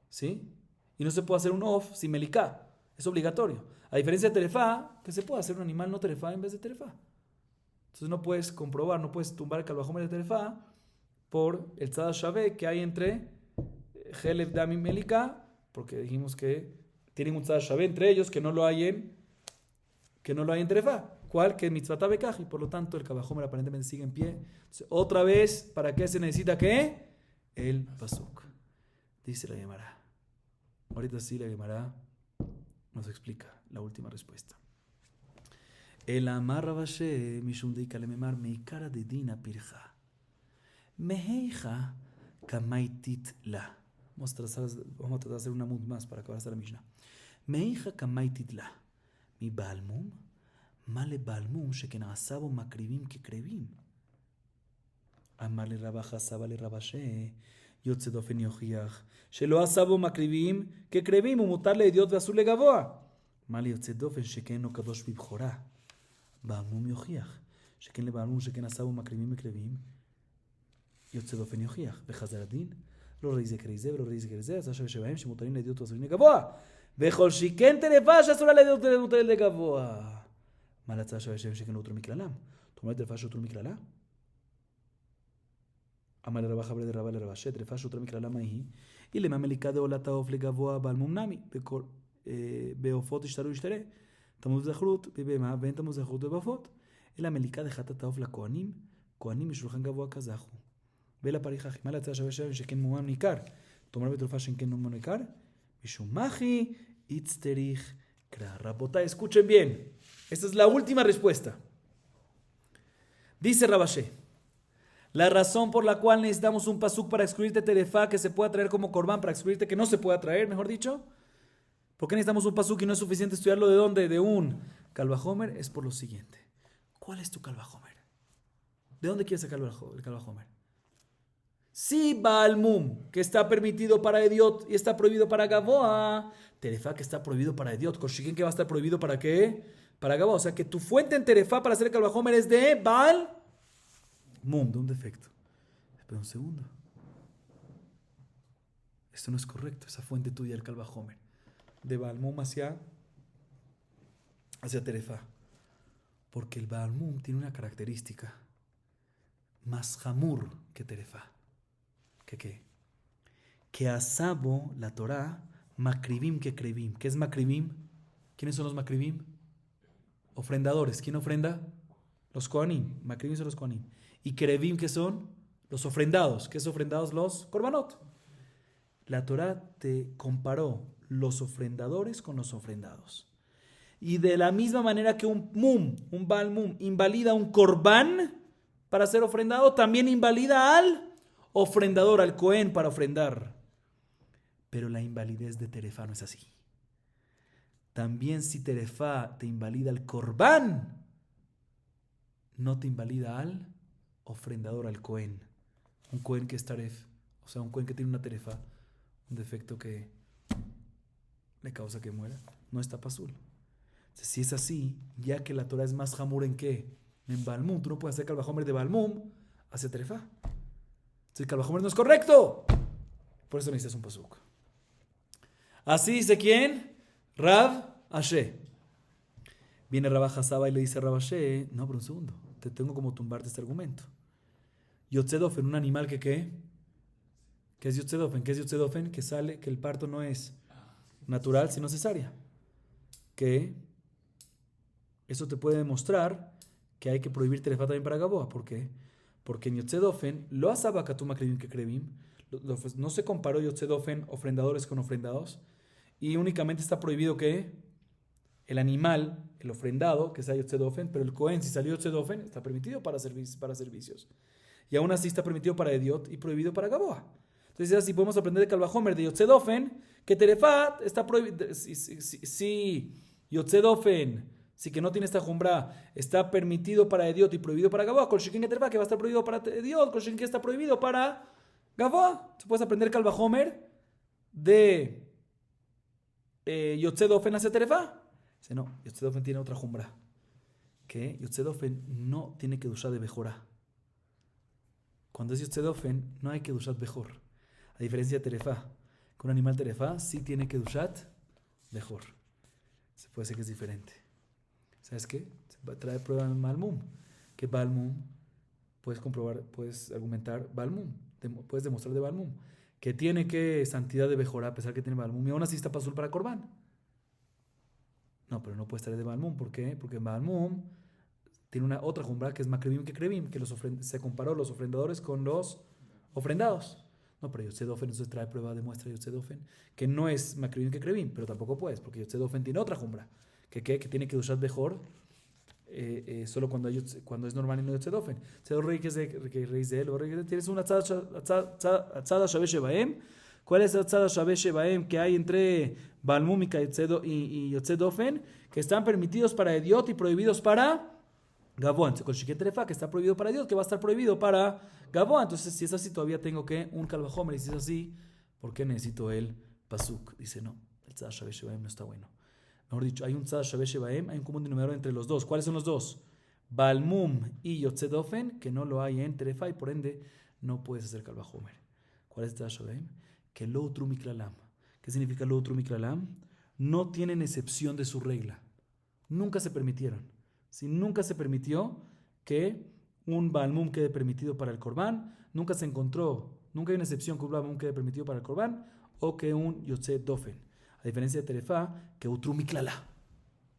[SPEAKER 1] ¿Sí? Y no se puede hacer un off sin Melicá. Es obligatorio. A diferencia de Terefá, que se puede hacer un animal no Terefá en vez de Terefá. Entonces no puedes comprobar, no puedes tumbar el Kalvahomer de Terefá por el Tzad Shabé que hay entre Helevidam y Melicá, porque dijimos que tienen un Tzad Shabé entre ellos que no lo hay en Terefá. ¿Cuál? Que mitzvata bekaj, y por lo tanto el Kalvahomer aparentemente sigue en pie. Entonces, otra vez, ¿para qué se necesita qué? El pasuk. Dice la Gemara. Ahorita sí la Gemara nos explica la última respuesta. El amar rabashe mishum de kalememar meikara de dina pirja. Meheija kamaitit la. Vamos a tratar de hacer una mud más para acabar esta Mishnah. Meheija kamaitit la. Mi balmum. Male balmum shekenasa bo makrivim kekrevim. Amale rabaja sabale rabashe yotze dofen yochiach shelo asabo makrivim kekrevim umutarle idiot veazul legavoa. Male yotze dofen sheken no kadosh bibchora. Balmum yochiach sheken le balmum sheken asabo makrivim kekrevim yotze dofen yochiach vechazar adin lo reize kreize lo reize kreize asher shebaim shemutarim le idiot veazul legavoa vechol shiken terefa shasura le idiot veazul legavoa. מה להצעה שהשם שכן אותו מכללם? זאת אומרת, דרפה שאותו מכללה? אמר לרבה חברי דרבה לרבה שדרפה שאותו מכללה מה היא? היא למה מליקה דעולת העוף לגבוה בעל מומנמי, בעופות השתרו ישתרה. תמוז זכרות בבהמה ואין תמוז זכרות בבעופות. אלא מליקה דחת העוף לכהנים, כהנים משולחן גבוה כזכו. ולפריחך, מה להצעה שהשם שכן מומם ניכר? זאת אומרת, דרפה שכן מומם ניכר? משום מחי יצטריך קרא. רבותיי, escuchen bien. Esta es la última respuesta. Dice Rabashe, la razón por la cual necesitamos un pasuk para excluirte terefá que se pueda traer como corbán, para excluirte que no se pueda traer, mejor dicho. ¿Por qué necesitamos un pasuk y no es suficiente estudiarlo de dónde? De un Kalvahomer. Es por lo siguiente. ¿Cuál es tu Kalvahomer? ¿De dónde quieres sacar el Kalvahomer? Si Balmum, que está permitido para Idiot y está prohibido para Gavoa, terefá que está prohibido para Idiot, Koshiken que va a estar prohibido para qué? Para Gabá, o sea que tu fuente en Terefá para hacer el Kalvahomer es de Baal Mum, de un defecto. Espera un segundo. Esto no es correcto, esa fuente tuya del Kalvahomer. De Baal Mum hacia Terefá. Porque el Baal Mum tiene una característica más hamur que Terefá. ¿Qué? Que asabo la Torah, makrivim que krevim. ¿Qué es makrivim? ¿Quiénes son los makrivim? Ofrendadores. ¿Quién ofrenda? Los Kohanim. Makrivim son los Kohanim. Y Kerevim, ¿qué son? Los ofrendados. ¿Qué es ofrendados? Los Korbanot. La Torah te comparó los ofrendadores con los ofrendados. Y de la misma manera que un Baal Mum, invalida un Korban para ser ofrendado, también invalida al ofrendador, al Kohen para ofrendar. Pero la invalidez de Terefá no es así. También si Terefá te invalida el Corbán, no te invalida al ofrendador al Cohen. Un Cohen que es taref, o sea, un Cohen que tiene una terefa, un defecto que le causa que muera, no está pasul. Entonces, si es así, ya que la Torah es más jamur en qué, en Balmum, tú no puedes hacer Kalvajomer de Balmum hacia terefa. Entonces, Kalvajomer no es correcto. Por eso necesitas un pasuk. Así dice quién? Rav Ashe. Viene Rav Hasaba y le dice a Rav Ashe, no, pero un segundo, te tengo como tumbarte este argumento. Yotzedofen, un animal que ¿qué? ¿Qué es Yotzedofen? ¿Qué es Yotzedofen? Que sale, que el parto no es natural, sino cesárea. Que eso te puede demostrar que hay que prohibir terefa también para Gaboa. ¿Por qué? Porque en Yotzedofen, lo asaba katuma krevim que krevim, no se comparó Yotzedofen ofrendadores con ofrendados, y únicamente está prohibido que el animal, el ofrendado, que sea Yotzedofen, pero el Cohen, si salió Yotzedofen, está permitido para servicios. Y aún así está permitido para Ediot y prohibido para Gaboa. Entonces, así podemos aprender de Kalvajomer, de Yotzedofen, que Terefat está prohibido. Si Yotzedofen, si que no tiene esta jumbra, está permitido para Ediot y prohibido para Gaboa, con Shekin Terefat, que va a estar prohibido para Ediot, con Shekin que está prohibido para Gaboa. Se puede aprender Kalvajomer de Yotzedofen hacia Terefat. Dice, no, Yotzedofen tiene otra jumbra. Que Yotzedofen no tiene que dushar de Bejorá. Cuando es Yotzedofen, no hay que dushat Bejor. A diferencia de Terefá. Con un animal Terefá sí tiene que dushat Bejor. Se puede decir que es diferente. ¿Sabes qué? Se trae prueba en Balmum. Que Balmum, puedes comprobar, puedes argumentar Balmum. Puedes demostrar de Balmum. Que tiene que santidad de Bejorá, a pesar que tiene Balmum. Y aún así está pasul para Corbán. No, pero no puedes traer de Balmum. ¿Por qué? Porque en Balmum tiene una otra jumbra que es Makrevim que Krevim, que se comparó los ofrendadores con los ofrendados. No, pero Yotzedofen, entonces trae prueba, demuestra Yotzedofen, que no es Makrevim que Krevim, pero tampoco puedes, porque Yotzedofen tiene otra jumbra, que tiene que usar mejor solo cuando es normal y no Yotzedofen. Tzedo rey que es de él, tienes una Tzada Shaveh Shebaem. ¿Cuál es la Tzada Shaveh Shebaem que hay entre Balmum y Yotzedofen? Que están permitidos para Ediot y prohibidos para Gaboa. Entonces, con Shekin Terefa, que está prohibido para Dios, que va a estar prohibido para Gaboa. Entonces, si es así, todavía tengo que un Kalvajomer. Y si es así, ¿por qué necesito el Pasuk? Dice, no, el Tzad Shaveh Shebaem no está bueno. Mejor dicho, hay un Tzad Shaveh Shebaem, hay un común denominador entre los dos. ¿Cuáles son los dos? Balmum y Yotzedofen, que no lo hay en Terefa y por ende no puedes hacer Kalvajomer. ¿Cuál es el Tzad Shebaem? Que lo utru miklalam. ¿Qué significa lo utru miklalam? No tienen excepción de su regla. Nunca se permitieron. Si nunca se permitió que un Balmum quede permitido para el Corbán, nunca se encontró, nunca hay una excepción que un Balmum quede permitido para el Corbán, o que un Yotzedofen. A diferencia de Terefá, que Utru Miklala,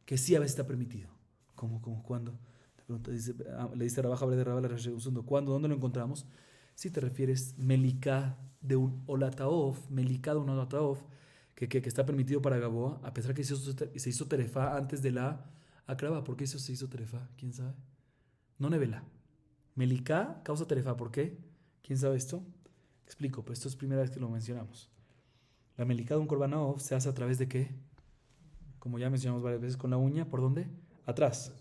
[SPEAKER 1] que sí a veces está permitido. ¿Cómo, cuándo? Te pregunta, le dice Rabá Jabre de Rabá ¿cuándo? ¿Dónde lo encontramos? Si te refieres Melicá de un Olataof, Melicá de un Olataof, que está permitido para Gaboa, a pesar que se hizo Terefá antes de la Acraba. ¿Por qué eso se hizo Terefá? ¿Quién sabe? No Nevela. Melicá causa Terefá. ¿Por qué? ¿Quién sabe esto? Explico, pues esto es primera vez que lo mencionamos. La Melicá de un Korbanov se hace a través de ¿qué? Como ya mencionamos varias veces, con la uña. ¿Por dónde? Atrás.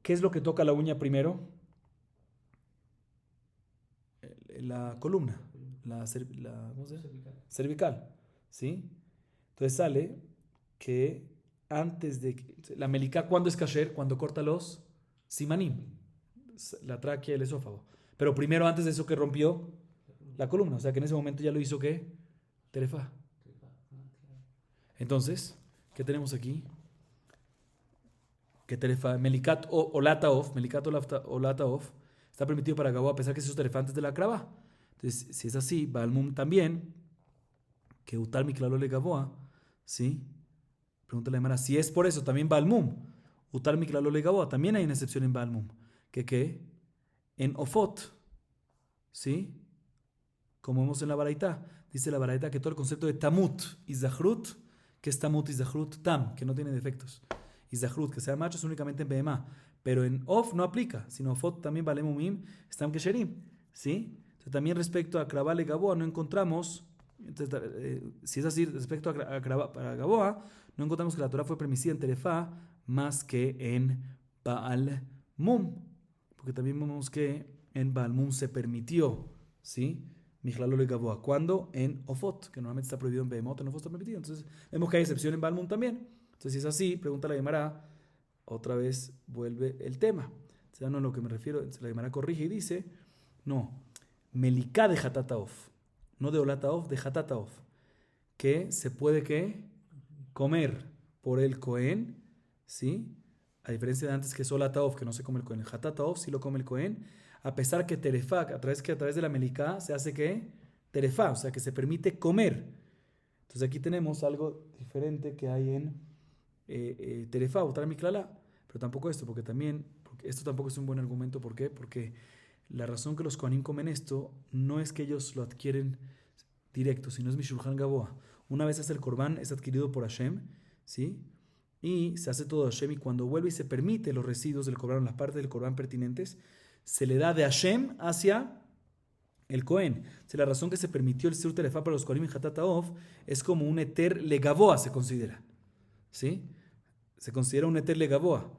[SPEAKER 1] ¿Qué es lo que toca la uña primero? La columna. ¿Cómo se llama? Cervical. ¿Sí? Entonces sale que antes de la Melicá, ¿cuándo es kasher? Cuando corta los simanim, la tráquea y el esófago. Pero primero, antes de eso, que rompió la columna. O sea que en ese momento ya lo hizo ¿qué? Terefá. Entonces, ¿qué tenemos aquí? Que Terefá, Melikat Olataof, Melikat Olataof, está permitido para Gaboa a pesar que se hizo Terefá antes de la Acraba. Entonces, si es así, Balmum también, que Utal Miklalole Gaboa, ¿sí? Pregunta la Gemara, si es por eso, también Balmum, Utal Miklalole Gaboa, también hay una excepción en Balmum. ¿Qué? En Ofot, ¿sí? Como vemos en la Baraitá, dice la Baraitá que todo el concepto de Tamut y Zahrut, que es Tamut y Zahrut, Tam, que no tiene defectos, y Zahrut, que sea macho, es únicamente en Behemá, pero en Of no aplica, sino Ofot también vale Mumim, Stam Kesherim, ¿sí? Entonces, también respecto a Krabale Gaboa no encontramos, entonces, si es así, respecto a Gaboa, no encontramos que la Torah fue permisiva en Terefá más que en Baal Mum. porque también vemos que en Balmum se permitió, ¿sí? Michlalo le Gavoa. ¿Cuándo? En Ofot, que normalmente está prohibido en Behemot, en Ofot está permitido. Entonces, vemos que hay excepción en Balmum también. Entonces, si es así, pregunta la Gemara, otra vez vuelve el tema. O sea, no, lo que me refiero, la Gemara corrige y dice, no, Meliká de Hatataof, no de Olataof, de Hatataof, que se puede, ¿qué? Comer por el Cohen, ¿sí? A diferencia de antes que es Olataof, que no se come el Cohen. El Hatataof sí lo come el Cohen, a pesar que Terefá, a través de la Meliká se hace, ¿qué? Terefá, o sea, que se permite comer. Entonces aquí tenemos algo diferente que hay en Terefá, otra Miklala, pero tampoco esto, porque esto tampoco es un buen argumento. ¿Por qué? Porque la razón que los Kohanim comen esto no es que ellos lo adquieren directo, sino es Mishulchan Gaboa. Una vez hace el Korban, es adquirido por Hashem, ¿sí? Y se hace todo Hashem, y cuando vuelve y se permite los residuos del Korban, las partes del Korban pertinentes, se le da de Hashem hacia el Cohen. O sea, la razón que se permitió el Sir Terefá para los Kohanim en Hatataof es como un Eter Legaboa, se considera, ¿sí? Se considera un Eter Legaboa.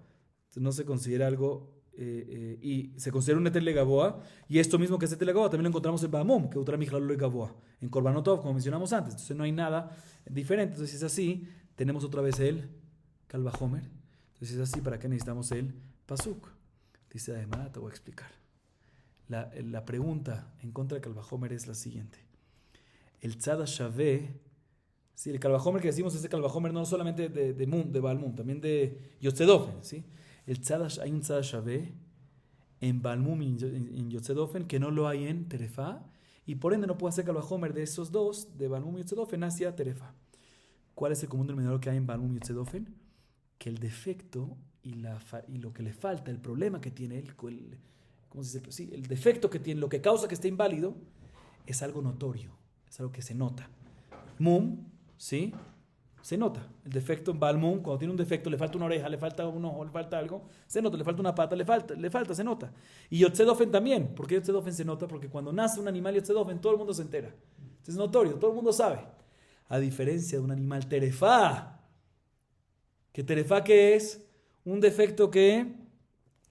[SPEAKER 1] No se considera algo, y se considera un Eter Legaboa, y esto mismo que es Eter Legaboa también lo encontramos en Bahamum, que otra Michlalo Legaboa, en Korbanotov, como mencionamos antes. Entonces no hay nada diferente. Entonces, si es así, tenemos otra vez el Kalvahomer. Entonces, si es así, ¿para qué necesitamos el Pasuk? Dice además, te voy a explicar. La pregunta en contra del Kalvahomer es la siguiente. El Tzad Shaveh, sí, el Kalvahomer que decimos es el Kalvahomer no solamente de Baal Mum, también de Yotzedofen, ¿sí? Hay un Tzad Shaveh en Baal Mum y en Yotzedofen que no lo hay en Terefá, y por ende no puede hacer Kalvahomer de esos dos, de Baal Mum y Yotzedofen, hacia Terefá. ¿Cuál es el común denominador que hay en Baal Mum y Yotzedofen? Que el defecto y lo que le falta, el problema que tiene él, ¿cómo se dice? Sí, el defecto que tiene, lo que causa que esté inválido, es algo notorio, es algo que se nota. Mum, ¿sí? Se nota. El defecto en Baal Mum, cuando tiene un defecto, le falta una oreja, le falta un ojo, le falta algo, se nota, le falta una pata, le falta, se nota. Y Yotzedofen también. ¿Por qué Yotzedofen se nota? Porque cuando nace un animal Yotzedofen, todo el mundo se entera. Es notorio, todo el mundo sabe. A diferencia de un animal Terefá, que Terefá, ¿qué es? Un defecto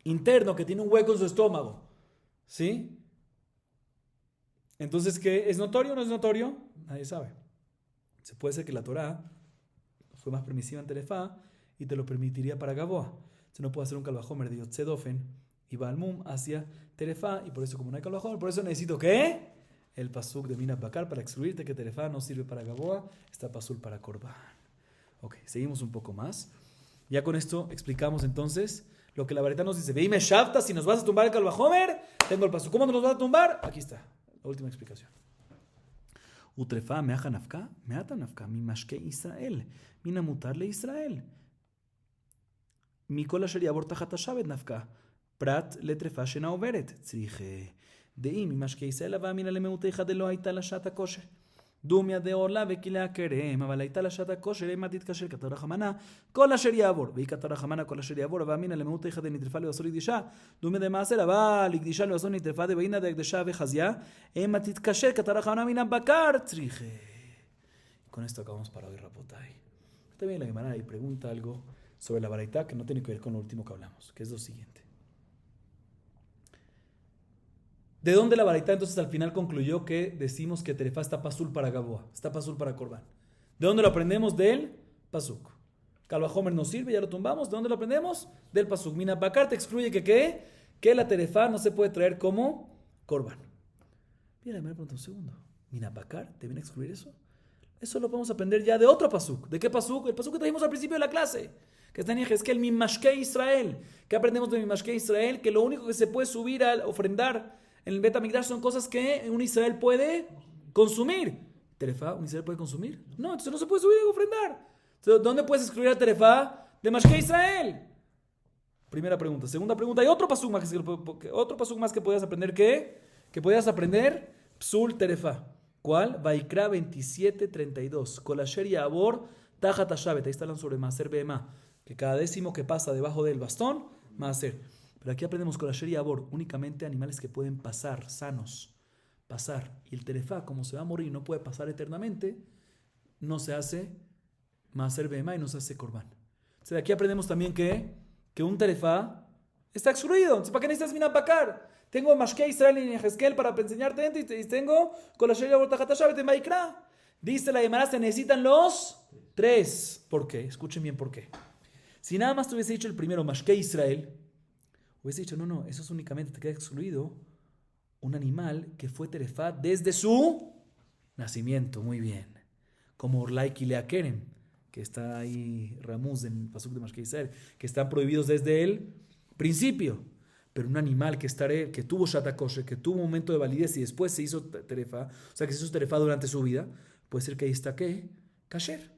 [SPEAKER 1] interno, que tiene un hueco en su estómago, ¿sí? Entonces, ¿qué? ¿Es notorio o no es notorio? Nadie sabe. Se puede ser que la Torá fue más permisiva en Terefá y te lo permitiría para Gaboa. Se no puede hacer un Kalvahomer de Yotzedofen y Baal Mum hacia Terefá, y por eso, como no hay Kalvahomer, por eso necesito, ¿qué? El pasuk de Minat Bakar para excluirte que Terefá no sirve para Gaboa, está pasul para Korban. Ok, seguimos un poco más. Ya con esto explicamos entonces lo que la Baraita nos dice. Veime Shavta, si nos vas a tumbar el Kalvahomer, tengo el pasuk. ¿Cómo nos vas a tumbar? Aquí está, la última explicación. Utrefa meaja nafka, meata nafka, mi mashke Israel, mina mutar le Israel. Mi kola sheria borta hatashavet nafka, prat le trefa shena overet, tzrije. Deim mi mashke Israel ava mina le meuteja de lo aita la shata kosher. דומיה דאורלה וכליה כרם, אבל הייתה לשעת הכושר, אימה תתקשר כתר רחמנה, כל אשר יעבור, והיא כתר רחמנה כל אשר יעבור, ואמינא למהות איכא דנטרפה לבשר לקדישה, דומיה דמעשר, אבל לקדישה לבשר נטרפה דבעינא דקדשה וחזיה, אימה תתקשר כתר רחמנה מן הבקר צריכה. Con esto acabamos para hoy, Rapotay. También la Gemara ahí pregunta algo sobre la Baraita que no tiene que ver con lo último que hablamos, que es lo siguiente. ¿De dónde la Baraita entonces al final concluyó que decimos que Terefá está pasul para Gaboa, está pasul para Korban? ¿De dónde lo aprendemos? Del pasuk. Kalvahomer nos sirve, ya lo tumbamos. ¿De dónde lo aprendemos? Del pasuk. Minat Bakar te excluye que la Terefá no se puede traer como Korban. Mira, me pregunto un segundo. ¿Minat Bakar te viene a excluir eso? Eso lo podemos aprender ya de otro pasuk. ¿De qué pasuk? El pasuk que trajimos al principio de la clase, que está en Yehezkel, Mimashke Israel. ¿Qué aprendemos de Mimashke Israel? Que lo único que se puede subir a ofrendar en el Bet HaMikdash son cosas que un Israel puede consumir. ¿Terefá un Israel puede consumir? No, entonces no se puede subir a ofrendar. Entonces, ¿dónde puedes excluir a Terefá de Mashke Israel? Primera pregunta. Segunda pregunta, hay otro pasuk más que podías aprender. ¿Qué? Que podías aprender Psul Terefá. ¿Cuál? Vaikra 27:32. Kolasher Yabor Tajat Hashabet. Ahí está hablando sobre Maaser Behemá, que cada décimo que pasa debajo del bastón, Maaser. Pero aquí aprendemos con la Sheri Abor, únicamente animales que pueden pasar, sanos, pasar. Y el Terefá, como se va a morir y no puede pasar eternamente, no se hace Maaser Behemá y no se hace Korban. O sea, de aquí aprendemos también que un Terefá Está excluido. Entonces, ¿para qué necesitas Minat Bakar? Tengo Mashke Israel y Yehezkel para enseñarte y tengo con la Sheria Bortajatashavet en Baikra. Dice la Gemara, se necesitan los 3. ¿Por qué? Escuchen bien por qué. Si nada más te hubiese dicho el primero, Mashke Israel, hubiese dicho, no, eso es únicamente, te queda excluido un animal que fue terefá desde su nacimiento. Muy bien. Como Orlai Kilea Kerem, que está ahí Ramuz en el pasuk de Mashke Israel, que están prohibidos desde el principio. Pero un animal que tuvo shatakoshe, que tuvo un momento de validez y después se hizo terefá, o sea que se hizo terefá durante su vida, puede ser que ahí está ¿qué? Kasher.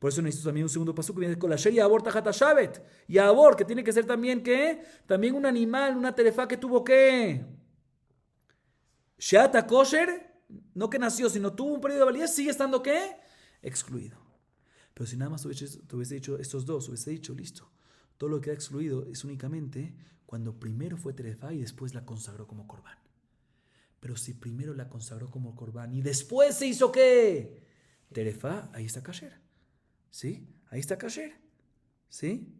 [SPEAKER 1] Por eso necesito también un segundo pasuk que viene con la Sheria Abor Tajat Hashavet. Y Abor, que tiene que ser también ¿qué? También un animal, una terefá que tuvo ¿qué? Sheata kosher, no que nació, sino tuvo un periodo de validez, sigue estando ¿qué? Excluido. Pero si nada más te hubiese dicho estos dos, hubiese dicho, listo, todo lo que queda excluido es únicamente cuando primero fue terefá y después la consagró como corbán. Pero si primero la consagró como corbán y después se hizo ¿qué? Terefá, ahí está kasher. ¿Sí? Ahí está kasher. ¿Sí?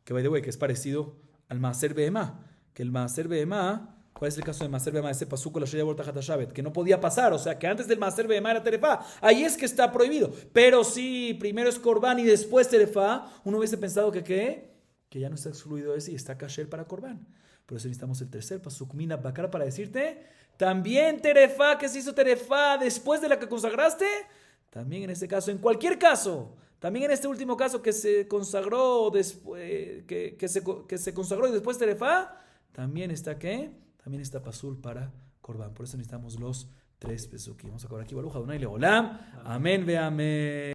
[SPEAKER 1] Que by the way, que es parecido al Maaser Behemá. Que el Maaser Behemá, ¿cuál es el caso de Maaser Behemá? Ese pasuk la Sheria Bortajat Hashavet, que no podía pasar, o sea que antes del Maaser Behemá era terefá. Ahí es que está prohibido. Pero si primero es corbán y después terefá, uno hubiese pensado que ¿qué? Que ya no está excluido ese y está kasher para corbán. Por eso necesitamos el tercer pasuk Minat Bakar para decirte, también terefá, que se hizo terefá después de la que consagraste, también en este caso, en cualquier caso, también en este último caso que se consagró después, que se consagró y después terefá, también está ¿qué? También está pasul para corbán. Por eso necesitamos los 3 pesukim. Vamos a acabar aquí. Baruch Adonai Leolam. Amén ve amén.